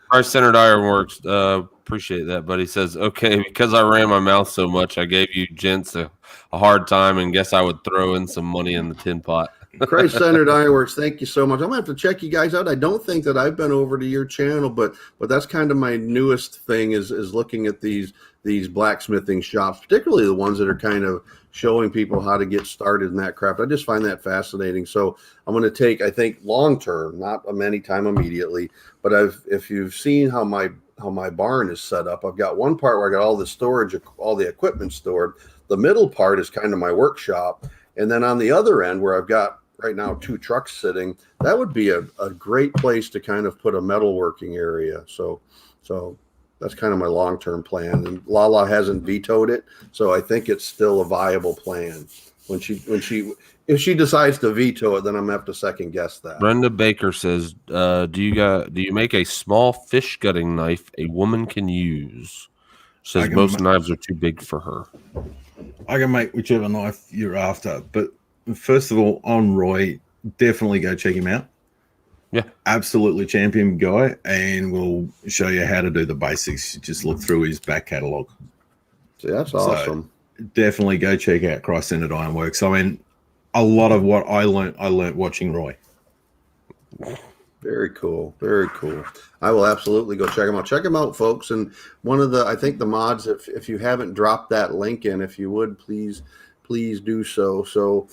Christ-centered ironworks, appreciate that, but he says, okay, because I ran my mouth so much, I gave you gents a hard time, and guess I would throw in some money in the tin pot. Christ-centered ironworks, thank you so much. I'm gonna have to check you guys out. I don't think that I've been over to your channel, but that's kind of my newest thing is looking at these blacksmithing shops, particularly the ones that are kind of showing people how to get started in that craft. I just find that fascinating. So I'm going to take, I think, long term, not any time immediately, but if you've seen how my barn is set up, I've got one part where I got all the storage, all the equipment stored. The middle part is kind of my workshop, and then on the other end, where I've got right now 2 trucks sitting, that would be a great place to kind of put a metalworking area. So that's kind of my long-term plan. And LaLa hasn't vetoed it, so I think it's still a viable plan. If she decides to veto it, then I'm gonna have to second guess that. Brenda Baker says, do you make a small fish gutting knife a woman can use? She says most knives are too big for her. I can make whichever knife you're after, but first of all, on Roy, definitely go check him out. Yeah, absolutely champion guy, and we'll show you how to do the basics. Just look through his back catalog. See, that's awesome. So definitely go check out Christ-centered Ironworks. I mean, a lot of what I learned watching Roy. Very cool. Very cool. I will absolutely go check them out. Check them out, folks. And I think the mods, if you haven't dropped that link in, if you would please please do so. So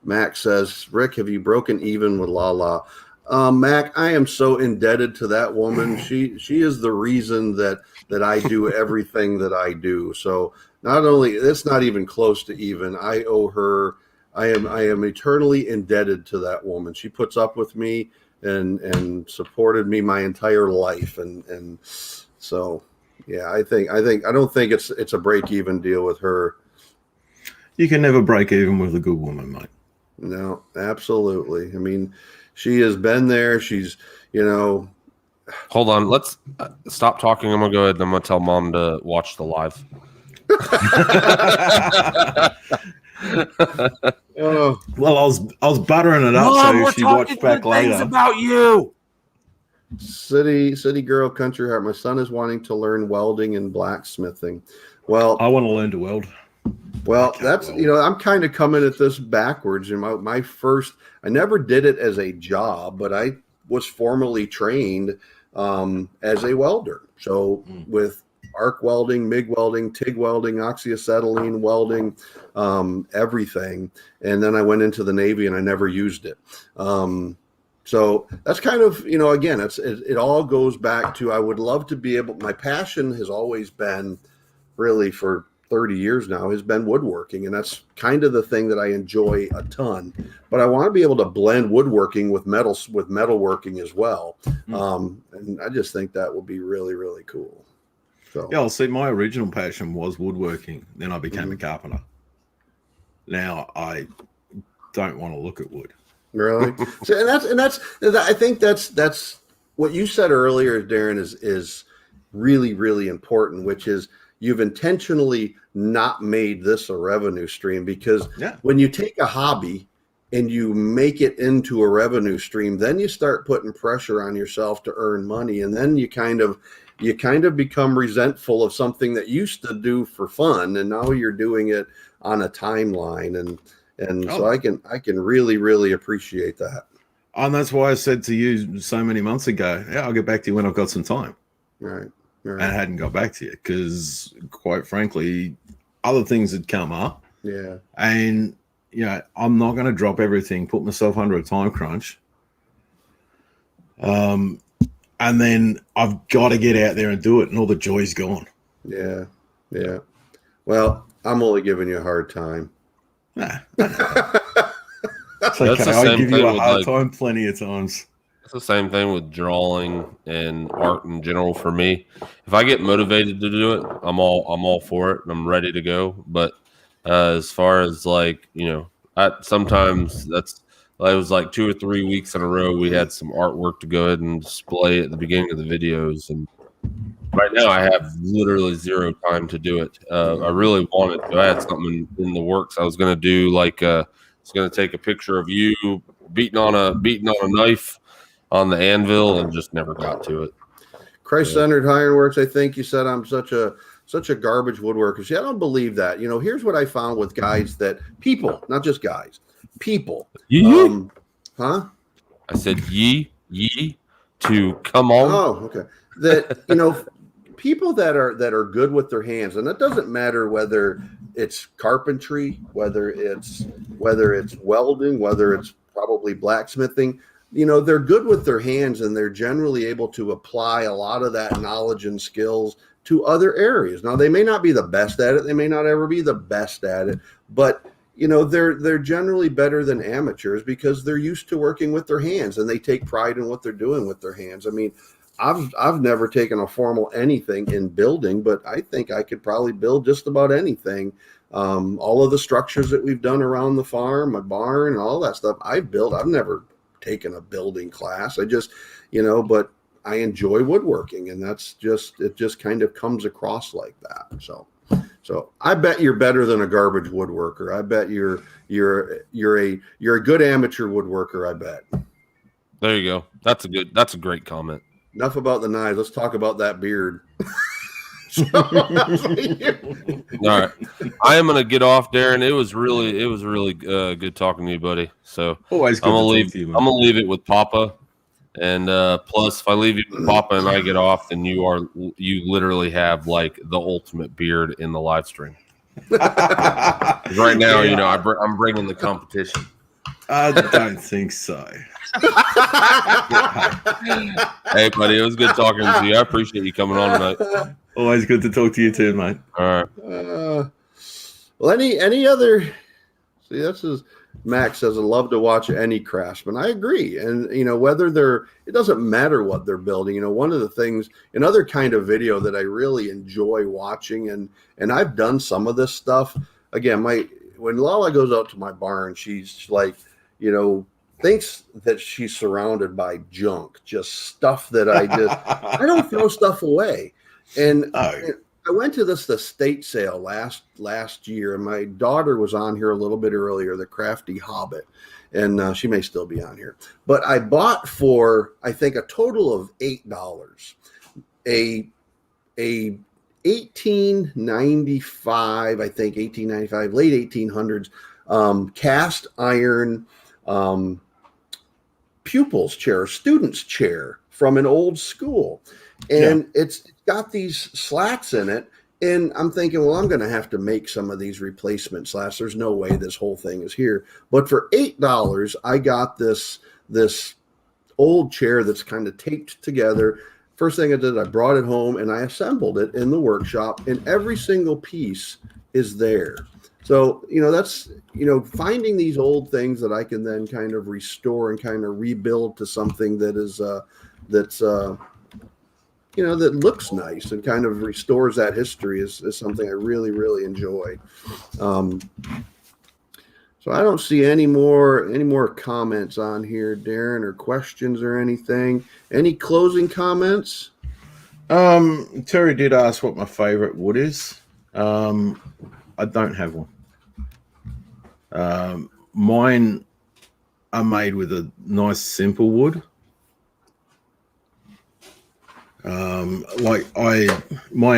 Mac says, Rick, have you broken even with LaLa? Mac, I am so indebted to that woman. She is the reason that I do everything that I do. So not only, it's not even close to even. I owe her. I am eternally indebted to that woman. She puts up with me and supported me my entire life. And so, yeah, I don't think it's a break even deal with her. You can never break even with a good woman, mate. No, absolutely. I mean, she has been there. She's, Hold on. Let's stop talking. I'm going to go ahead and I'm going to tell Mom to watch the live. Well, I was buttering it up Mom, so she watched back later. About you. City girl, country heart. My son is wanting to learn welding and blacksmithing. Well, I want to learn to weld. Well, that's, I'm kind of coming at this backwards. And my first, I never did it as a job, but I was formally trained as a welder. So with arc welding, MIG welding, TIG welding, oxyacetylene welding, everything. And then I went into the Navy and I never used it. So that's kind of, again, it all goes back to, I would love to be able, my passion has always been really for 30 years now has been woodworking. And that's kind of the thing that I enjoy a ton, but I want to be able to blend woodworking with metalworking as well. And I just think that will be really, really cool. So, yeah, I'll see. My original passion was woodworking. Then I became a carpenter. Now I don't want to look at wood. Really? So, I think that's what you said earlier, Darren, is really, really important, which is you've intentionally not made this a revenue stream, because when you take a hobby and you make it into a revenue stream, then you start putting pressure on yourself to earn money. And then you kind of become resentful of something that used to do for fun. And now you're doing it on a timeline. And so I can really, really appreciate that. And that's why I said to you so many months ago, I'll get back to you when I've got some time. Right. And I hadn't got back to you because, quite frankly, other things had come up. Yeah. And, I'm not going to drop everything, put myself under a time crunch. And then I've got to get out there and do it, and all the joy's gone. Yeah. Yeah. Well, I'm only giving you a hard time. Nah. It's okay. I give you a hard time plenty of times. It's the same thing with drawing and art in general for me. If I get motivated to do it, I'm all for it and I'm ready to go. But as far as sometimes it was like 2 or 3 weeks in a row we had some artwork to go ahead and display at the beginning of the videos, and right now I have literally zero time to do it. I really wanted to. I had something in the works. I was going to do I was going to take a picture of you beating on a knife on the anvil, and just never got to it. Christ-centered ironworks. I think you said I'm such a garbage woodworker. See, I don't believe that. Here's what I found with guys people, not just guys, people. Huh? I said ye to come on. Oh, okay. That people that are good with their hands, and that doesn't matter whether it's carpentry, whether it's welding, whether it's probably blacksmithing. They're good with their hands, and they're generally able to apply a lot of that knowledge and skills to other areas. Now, they may not be the best at it. They may not ever be the best at it, but they're generally better than amateurs because they're used to working with their hands, and they take pride in what they're doing with their hands. I mean, I've never taken a formal anything in building, but I think I could probably build just about anything. All of the structures that we've done around the farm, my barn, and all that stuff I've built. I've never taken a building class. I just, but I enjoy woodworking, and it just kind of comes across like that. So I bet you're better than a garbage woodworker. I bet you're a good amateur woodworker. I bet. There you go. That's a great comment. Enough about the knives. Let's talk about that beard. All right, I am gonna get off, Darren. It was really good talking to you, buddy. So always good I'm gonna leave it with Papa, and plus, if I leave it with Papa and I get off, then you literally have like the ultimate beard in the live stream. Right now, I'm bringing the competition. I don't think so. Hey, buddy, it was good talking to you. I appreciate you coming on tonight. Always good to talk to you too, mate. All right. Well, any other? See, this is Max says I love to watch any craftsman. I agree, and whether it doesn't matter what they're building. One of the things, another kind of video that I really enjoy watching, and I've done some of this stuff. Again, when LaLa goes out to my barn, she's like, thinks that she's surrounded by junk, just stuff that I don't throw stuff away. And I went to the estate sale last year, and my daughter was on here a little bit earlier, the Crafty Hobbit, and she may still be on here. But I bought for, I think, a total of $8, a 1895, I think 1895, late 1800s cast iron pupils chair, student's chair from an old school. And it's got these slats in it. And I'm thinking, well, I'm going to have to make some of these replacement slats. There's no way this whole thing is here. But for $8, I got this old chair that's kind of taped together. First thing I did, I brought it home and I assembled it in the workshop, and every single piece is there. So, that's, finding these old things that I can then kind of restore and kind of rebuild to something that is, that looks nice and kind of restores that history is something I really, really enjoy. So I don't see any more comments on here, Darren, or questions or anything. Any closing comments? Terry did ask what my favorite wood is. I don't have one. Mine are made with a nice simple wood. My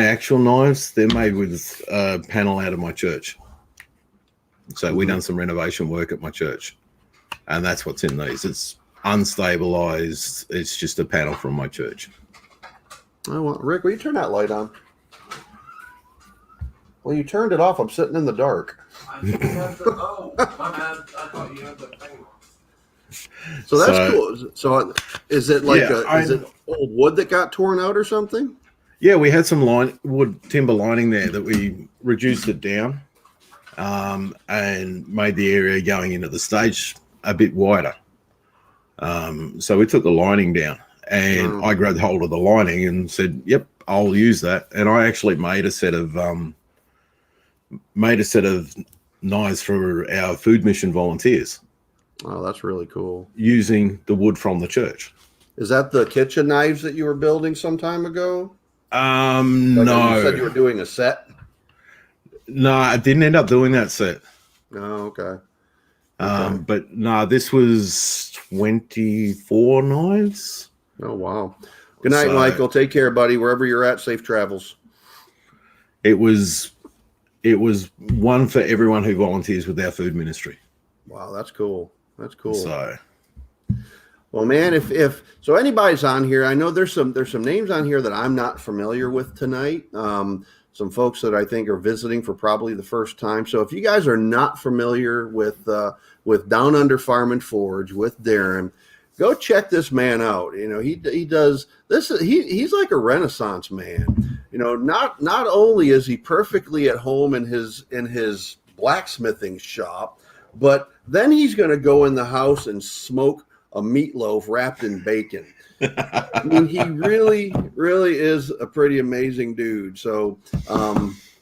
actual knives, they're made with a panel out of my church. So we done some renovation work at my church, and that's what's in these. It's unstabilized. It's just a panel from my church. Rick, will you turn that light on? Well, you turned it off. I'm sitting in the dark. Oh, my bad. I thought you had the thing on. So that's cool. So is it like is it old wood that got torn out or something? Yeah, we had some wood timber lining there that we reduced it down and made the area going into the stage a bit wider. So we took the lining down, and I grabbed hold of the lining and said, "Yep, I'll use that." And I actually made a set of knives for our food mission volunteers. Oh, that's really cool. Using the wood from the church. Is that the kitchen knives that you were building some time ago? No. You said you were doing a set? No, I didn't end up doing that set. Oh, okay. But no, this was 24 knives. Oh, wow. Good night, Michael. Take care, buddy. Wherever you're at, safe travels. It was one for everyone who volunteers with our food ministry. Wow, that's cool. That's cool. So, well, man, if so, anybody's on here. I know there's some names on here that I'm not familiar with tonight. Some folks that I think are visiting for probably the first time. So if you guys are not familiar with Downunder Farm and Forge with Darren, go check this man out. He does this. He's like a Renaissance man. Not only is he perfectly at home in his blacksmithing shop, but then he's going to go in the house and smoke a meatloaf wrapped in bacon. I mean, he really, really is a pretty amazing dude. So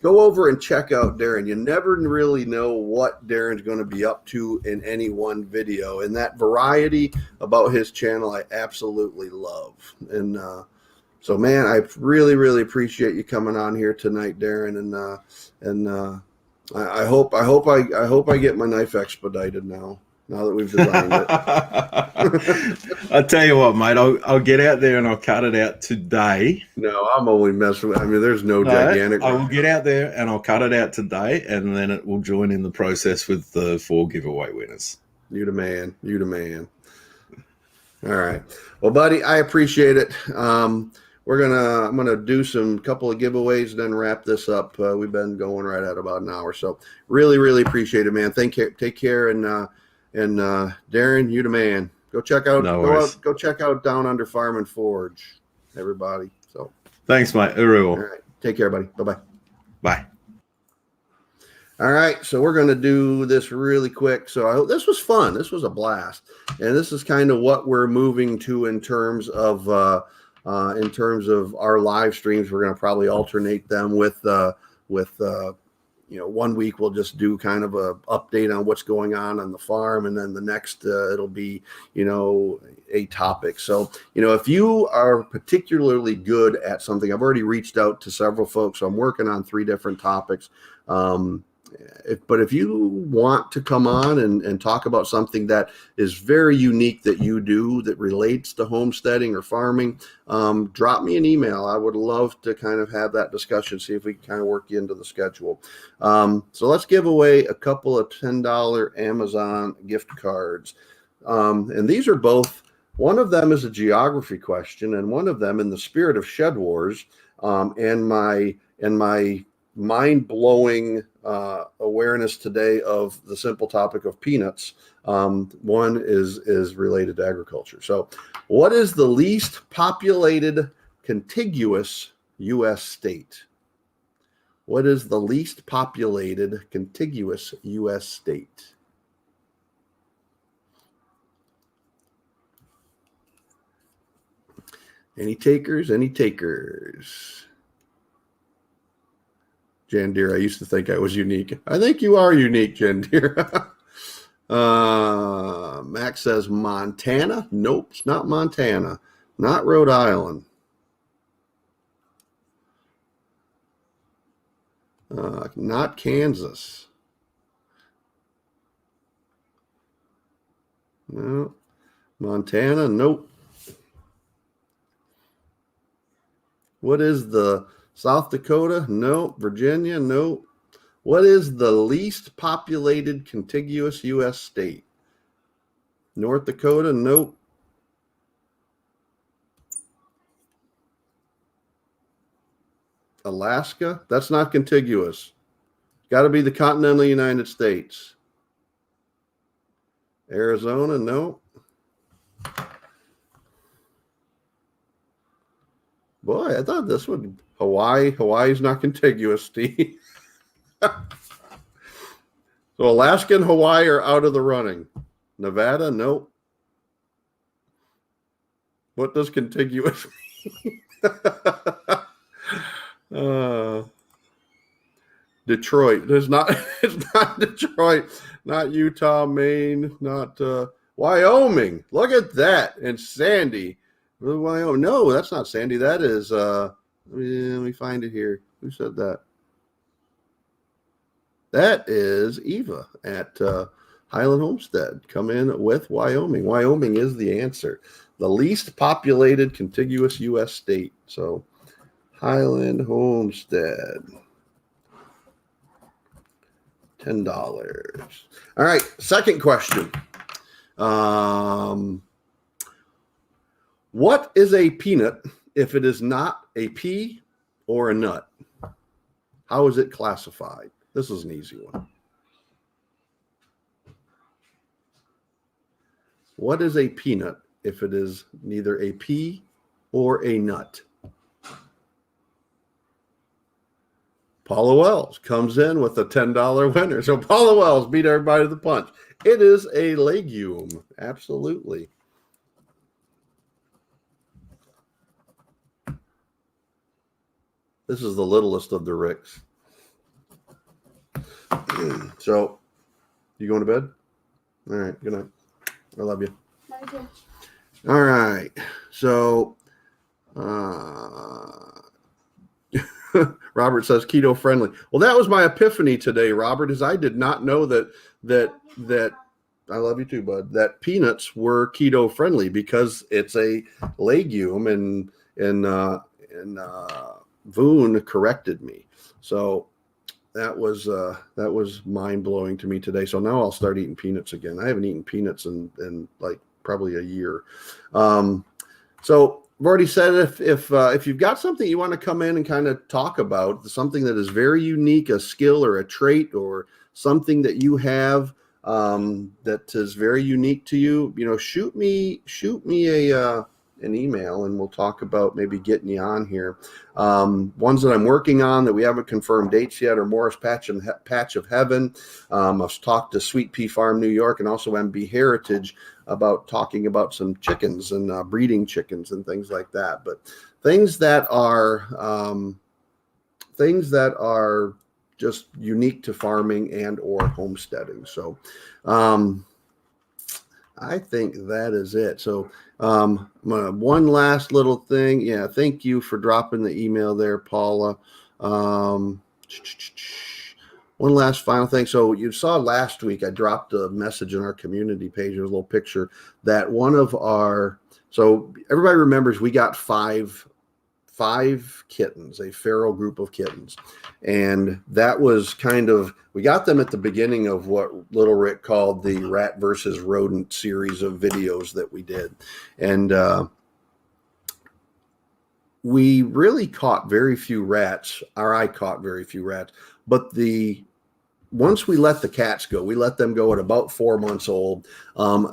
go over and check out Darren. You never really know what Darren's going to be up to in any one video. And that variety about his channel, I absolutely love. And so, man, I really, really appreciate you coming on here tonight, Darren. And I hope I get my knife expedited now that we've designed it. I'll tell you what, mate, I'll get out there and I'll cut it out today. No, I'm only messing with, there's no gigantic. I will get out there and I'll cut it out today, and then it will join in the process with the 4 giveaway winners. You the man. You the man. All right. Well, buddy, I appreciate it. I'm gonna do some couple of giveaways and then wrap this up. We've been going right at about an hour, so really appreciate it, man. Take care, and Darren, you the man. Go check out Downunder Farm and Forge, everybody. So thanks, mate. All right, take care, buddy. Bye. Bye. All right, so we're going to do this really quick. So this was fun. This was a blast, and this is kind of what we're moving to in terms of our live streams. We're going to probably alternate them with 1 week we'll just do kind of a update on what's going on the farm, and then the next it'll be a topic. So if you are particularly good at something, I've already reached out to several folks. So I'm working on 3 different topics. But if you want to come on and talk about something that is very unique that you do that relates to homesteading or farming, drop me an email. I would love to kind of have that discussion, see if we can kind of work you into the schedule. So let's give away a couple of $10 Amazon gift cards. And these are both, one of them is a geography question, and one of them, in the spirit of Shed Wars, and my mind-blowing awareness today of the simple topic of peanuts. One is related to agriculture. So what is the least populated contiguous U.S. state? What is the least populated contiguous U.S. state? Any takers? Jan Deere, I used to think I was unique. I think you are unique, Jan Deere. Max says Montana. Nope, it's not Montana. Not Rhode Island. Not Kansas. No. Montana, nope. What is the South Dakota? No. Virginia? No. What is the least populated contiguous U.S. state? North Dakota? Nope. Alaska? That's not contiguous. Got to be the continental United States. Arizona? No. Boy, I thought this would... Hawaii's not contiguous, Steve. So Alaska and Hawaii are out of the running. Nevada, nope. What does contiguous mean? Detroit. It's not Detroit, not Utah, Maine, not Wyoming. Look at that. And Sandy. Wyoming. No, that's not Sandy. That is let me find it here. Who said that? That is Eva at Highland Homestead. Come in with Wyoming. Wyoming is the answer. The least populated contiguous U.S. state. So Highland Homestead. $10. All right. Second question. What is a peanut if it is not a pea or a nut? How is it classified? This is an easy one. What is a peanut if it is neither a pea or a nut? Paula Wells comes in with a $10 winner. So Paula Wells beat everybody to the punch. It is a legume. Absolutely. This is the littlest of the Ricks. So, you going to bed? All right. Good night. I love you. Love you. All right. So, Robert says keto friendly. Well, that was my epiphany today, Robert, is I did not know that I love you too, bud, that peanuts were keto friendly because it's a legume, and Voon corrected me. So that was mind blowing to me today. So now I'll start eating peanuts again. I haven't eaten peanuts in like probably a year. So I've already said if you've got something you want to come in and kind of talk about, something that is very unique, a skill or a trait or something that you have that is very unique to you, shoot me an email and we'll talk about maybe getting you on here. Ones that I'm working on that we haven't confirmed dates yet are Morris Patch of Heaven. I've talked to Sweet Pea Farm New York and also MB Heritage about talking about some chickens and breeding chickens and things like that. But things that are just unique to farming and or homesteading. So I think that is it. So one last little thing. Yeah, thank you for dropping the email there, Paula. One last final thing. So you saw last week I dropped a message in our community page, a little picture that so everybody remembers we got five kittens, a feral group of kittens. And that was we got them at the beginning of what Little Rick called the Rat versus Rodent series of videos that we did. And we really caught very few rats, or I caught very few rats, but once we let the cats go, we let them go at about 4 months old.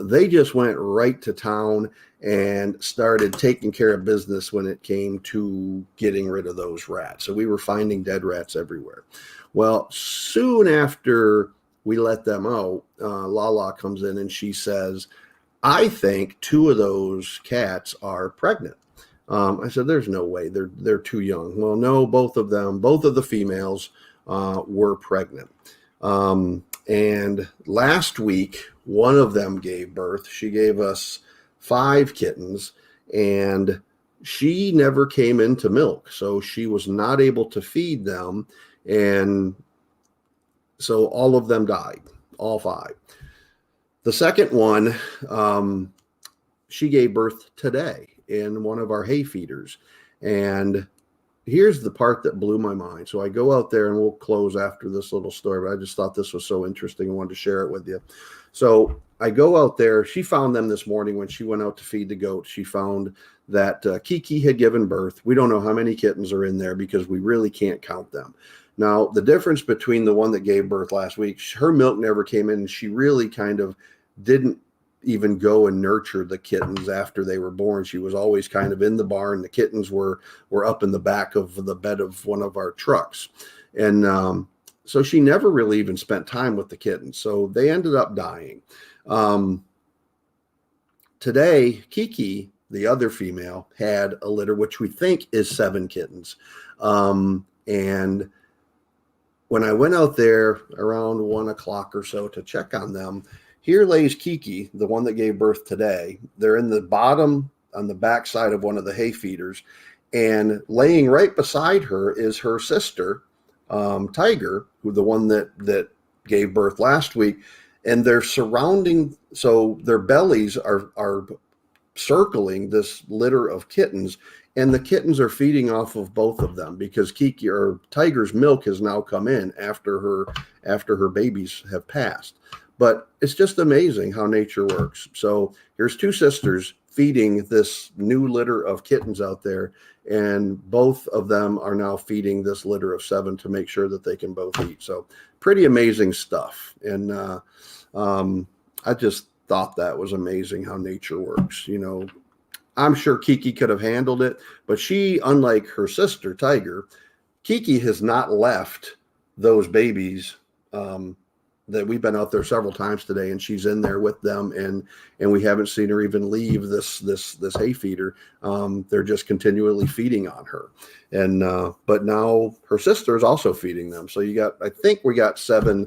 They just went right to town and started taking care of business when it came to getting rid of those rats. So we were finding dead rats everywhere. Well, soon after we let them out, LaLa comes in and she says, I think 2 of those cats are pregnant. I said, there's no way, they're too young. Well, no, both of the females were pregnant. And last week, one of them gave birth. She gave us 5 kittens and she never came into milk. So she was not able to feed them. And so all of them died, all 5. The second one, she gave birth today in one of our hay feeders. And here's the part that blew my mind. So I go out there and we'll close after this little story, but I just thought this was so interesting. I wanted to share it with you. So I go out there. She found them this morning when she went out to feed the goats. She found that Kiki had given birth. We don't know how many kittens are in there because we really can't count them. Now, the difference between the one that gave birth last week, her milk never came in. And she really kind of didn't even go and nurture the kittens after they were born. She was always kind of in the barn. The kittens were up in the back of the bed of one of our trucks. And so she never really even spent time with the kittens. So they ended up dying. Today, Kiki, the other female, had a litter, which we think is 7 kittens. And when I went out there around 1 o'clock or so to check on them, here lays Kiki, the one that gave birth today. They're in the bottom on the back side of one of the hay feeders. And laying right beside her is her sister, Tiger, who the one that gave birth last week. And they're surrounding, so their bellies are circling this litter of kittens. And the kittens are feeding off of both of them because Kiki or Tiger's milk has now come in after her babies have passed. But it's just amazing how nature works. So here's 2 sisters feeding this new litter of kittens out there, and both of them are now feeding this litter of 7 to make sure that they can both eat. So pretty amazing stuff. And I just thought that was amazing how nature works. I'm sure Kiki could have handled it, but she, unlike her sister, Tiger, Kiki has not left those babies that we've been out there several times today, and she's in there with them, and we haven't seen her even leave this hay feeder. They're just continually feeding on her, and but now her sister is also feeding them. So I think we got seven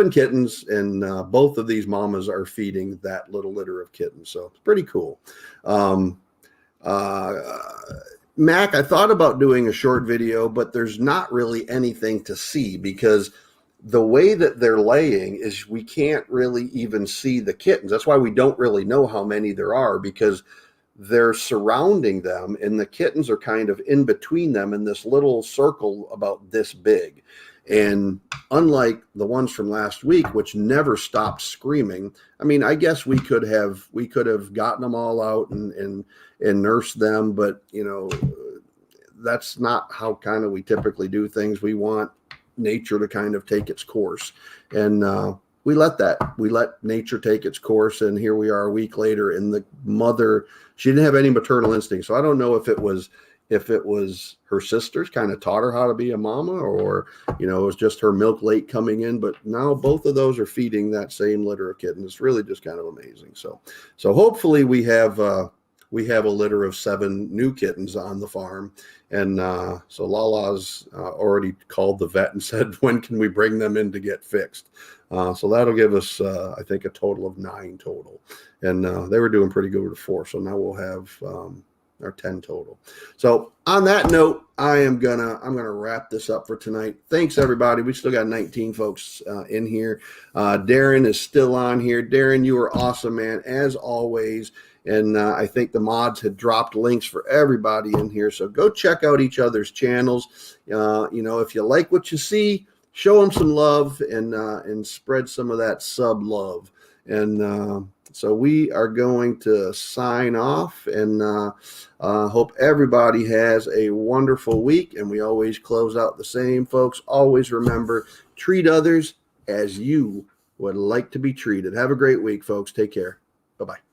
kittens, and both of these mamas are feeding that little litter of kittens. So it's pretty cool. Mac, I thought about doing a short video, but there's not really anything to see because the way that they're laying is we can't really even see the kittens. That's why we don't really know how many there are, because they're surrounding them and the kittens are kind of in between them in this little circle about this big. And unlike the ones from last week, which never stopped screaming, I mean, I guess we could have gotten them all out and nursed them, but you know, that's not how kind of we typically do things. We want nature to kind of take its course, and we let nature take its course. And here we are a week later, and the mother, she didn't have any maternal instinct, so I don't know if it was her sisters kind of taught her how to be a mama, or you know, it was just her milk late coming in. But now both of those are feeding that same litter of kittens. It's really just kind of amazing. So hopefully we have a litter of 7 new kittens on the farm. And so LaLa's already called the vet and said, when can we bring them in to get fixed? So that'll give us, I think, a total of 9 total. And they were doing pretty good with 4. So now we'll have our 10 total. So on that note, I'm gonna wrap this up for tonight. Thanks, everybody. We still got 19 folks in here. Darren is still on here. Darren, you are awesome, man, as always. And I think the mods had dropped links for everybody in here. So go check out each other's channels. You know, if you like what you see, show them some love and spread some of that sub love. And so we are going to sign off, and hope everybody has a wonderful week. And we always close out the same, folks. Always remember, treat others as you would like to be treated. Have a great week, folks. Take care. Bye-bye.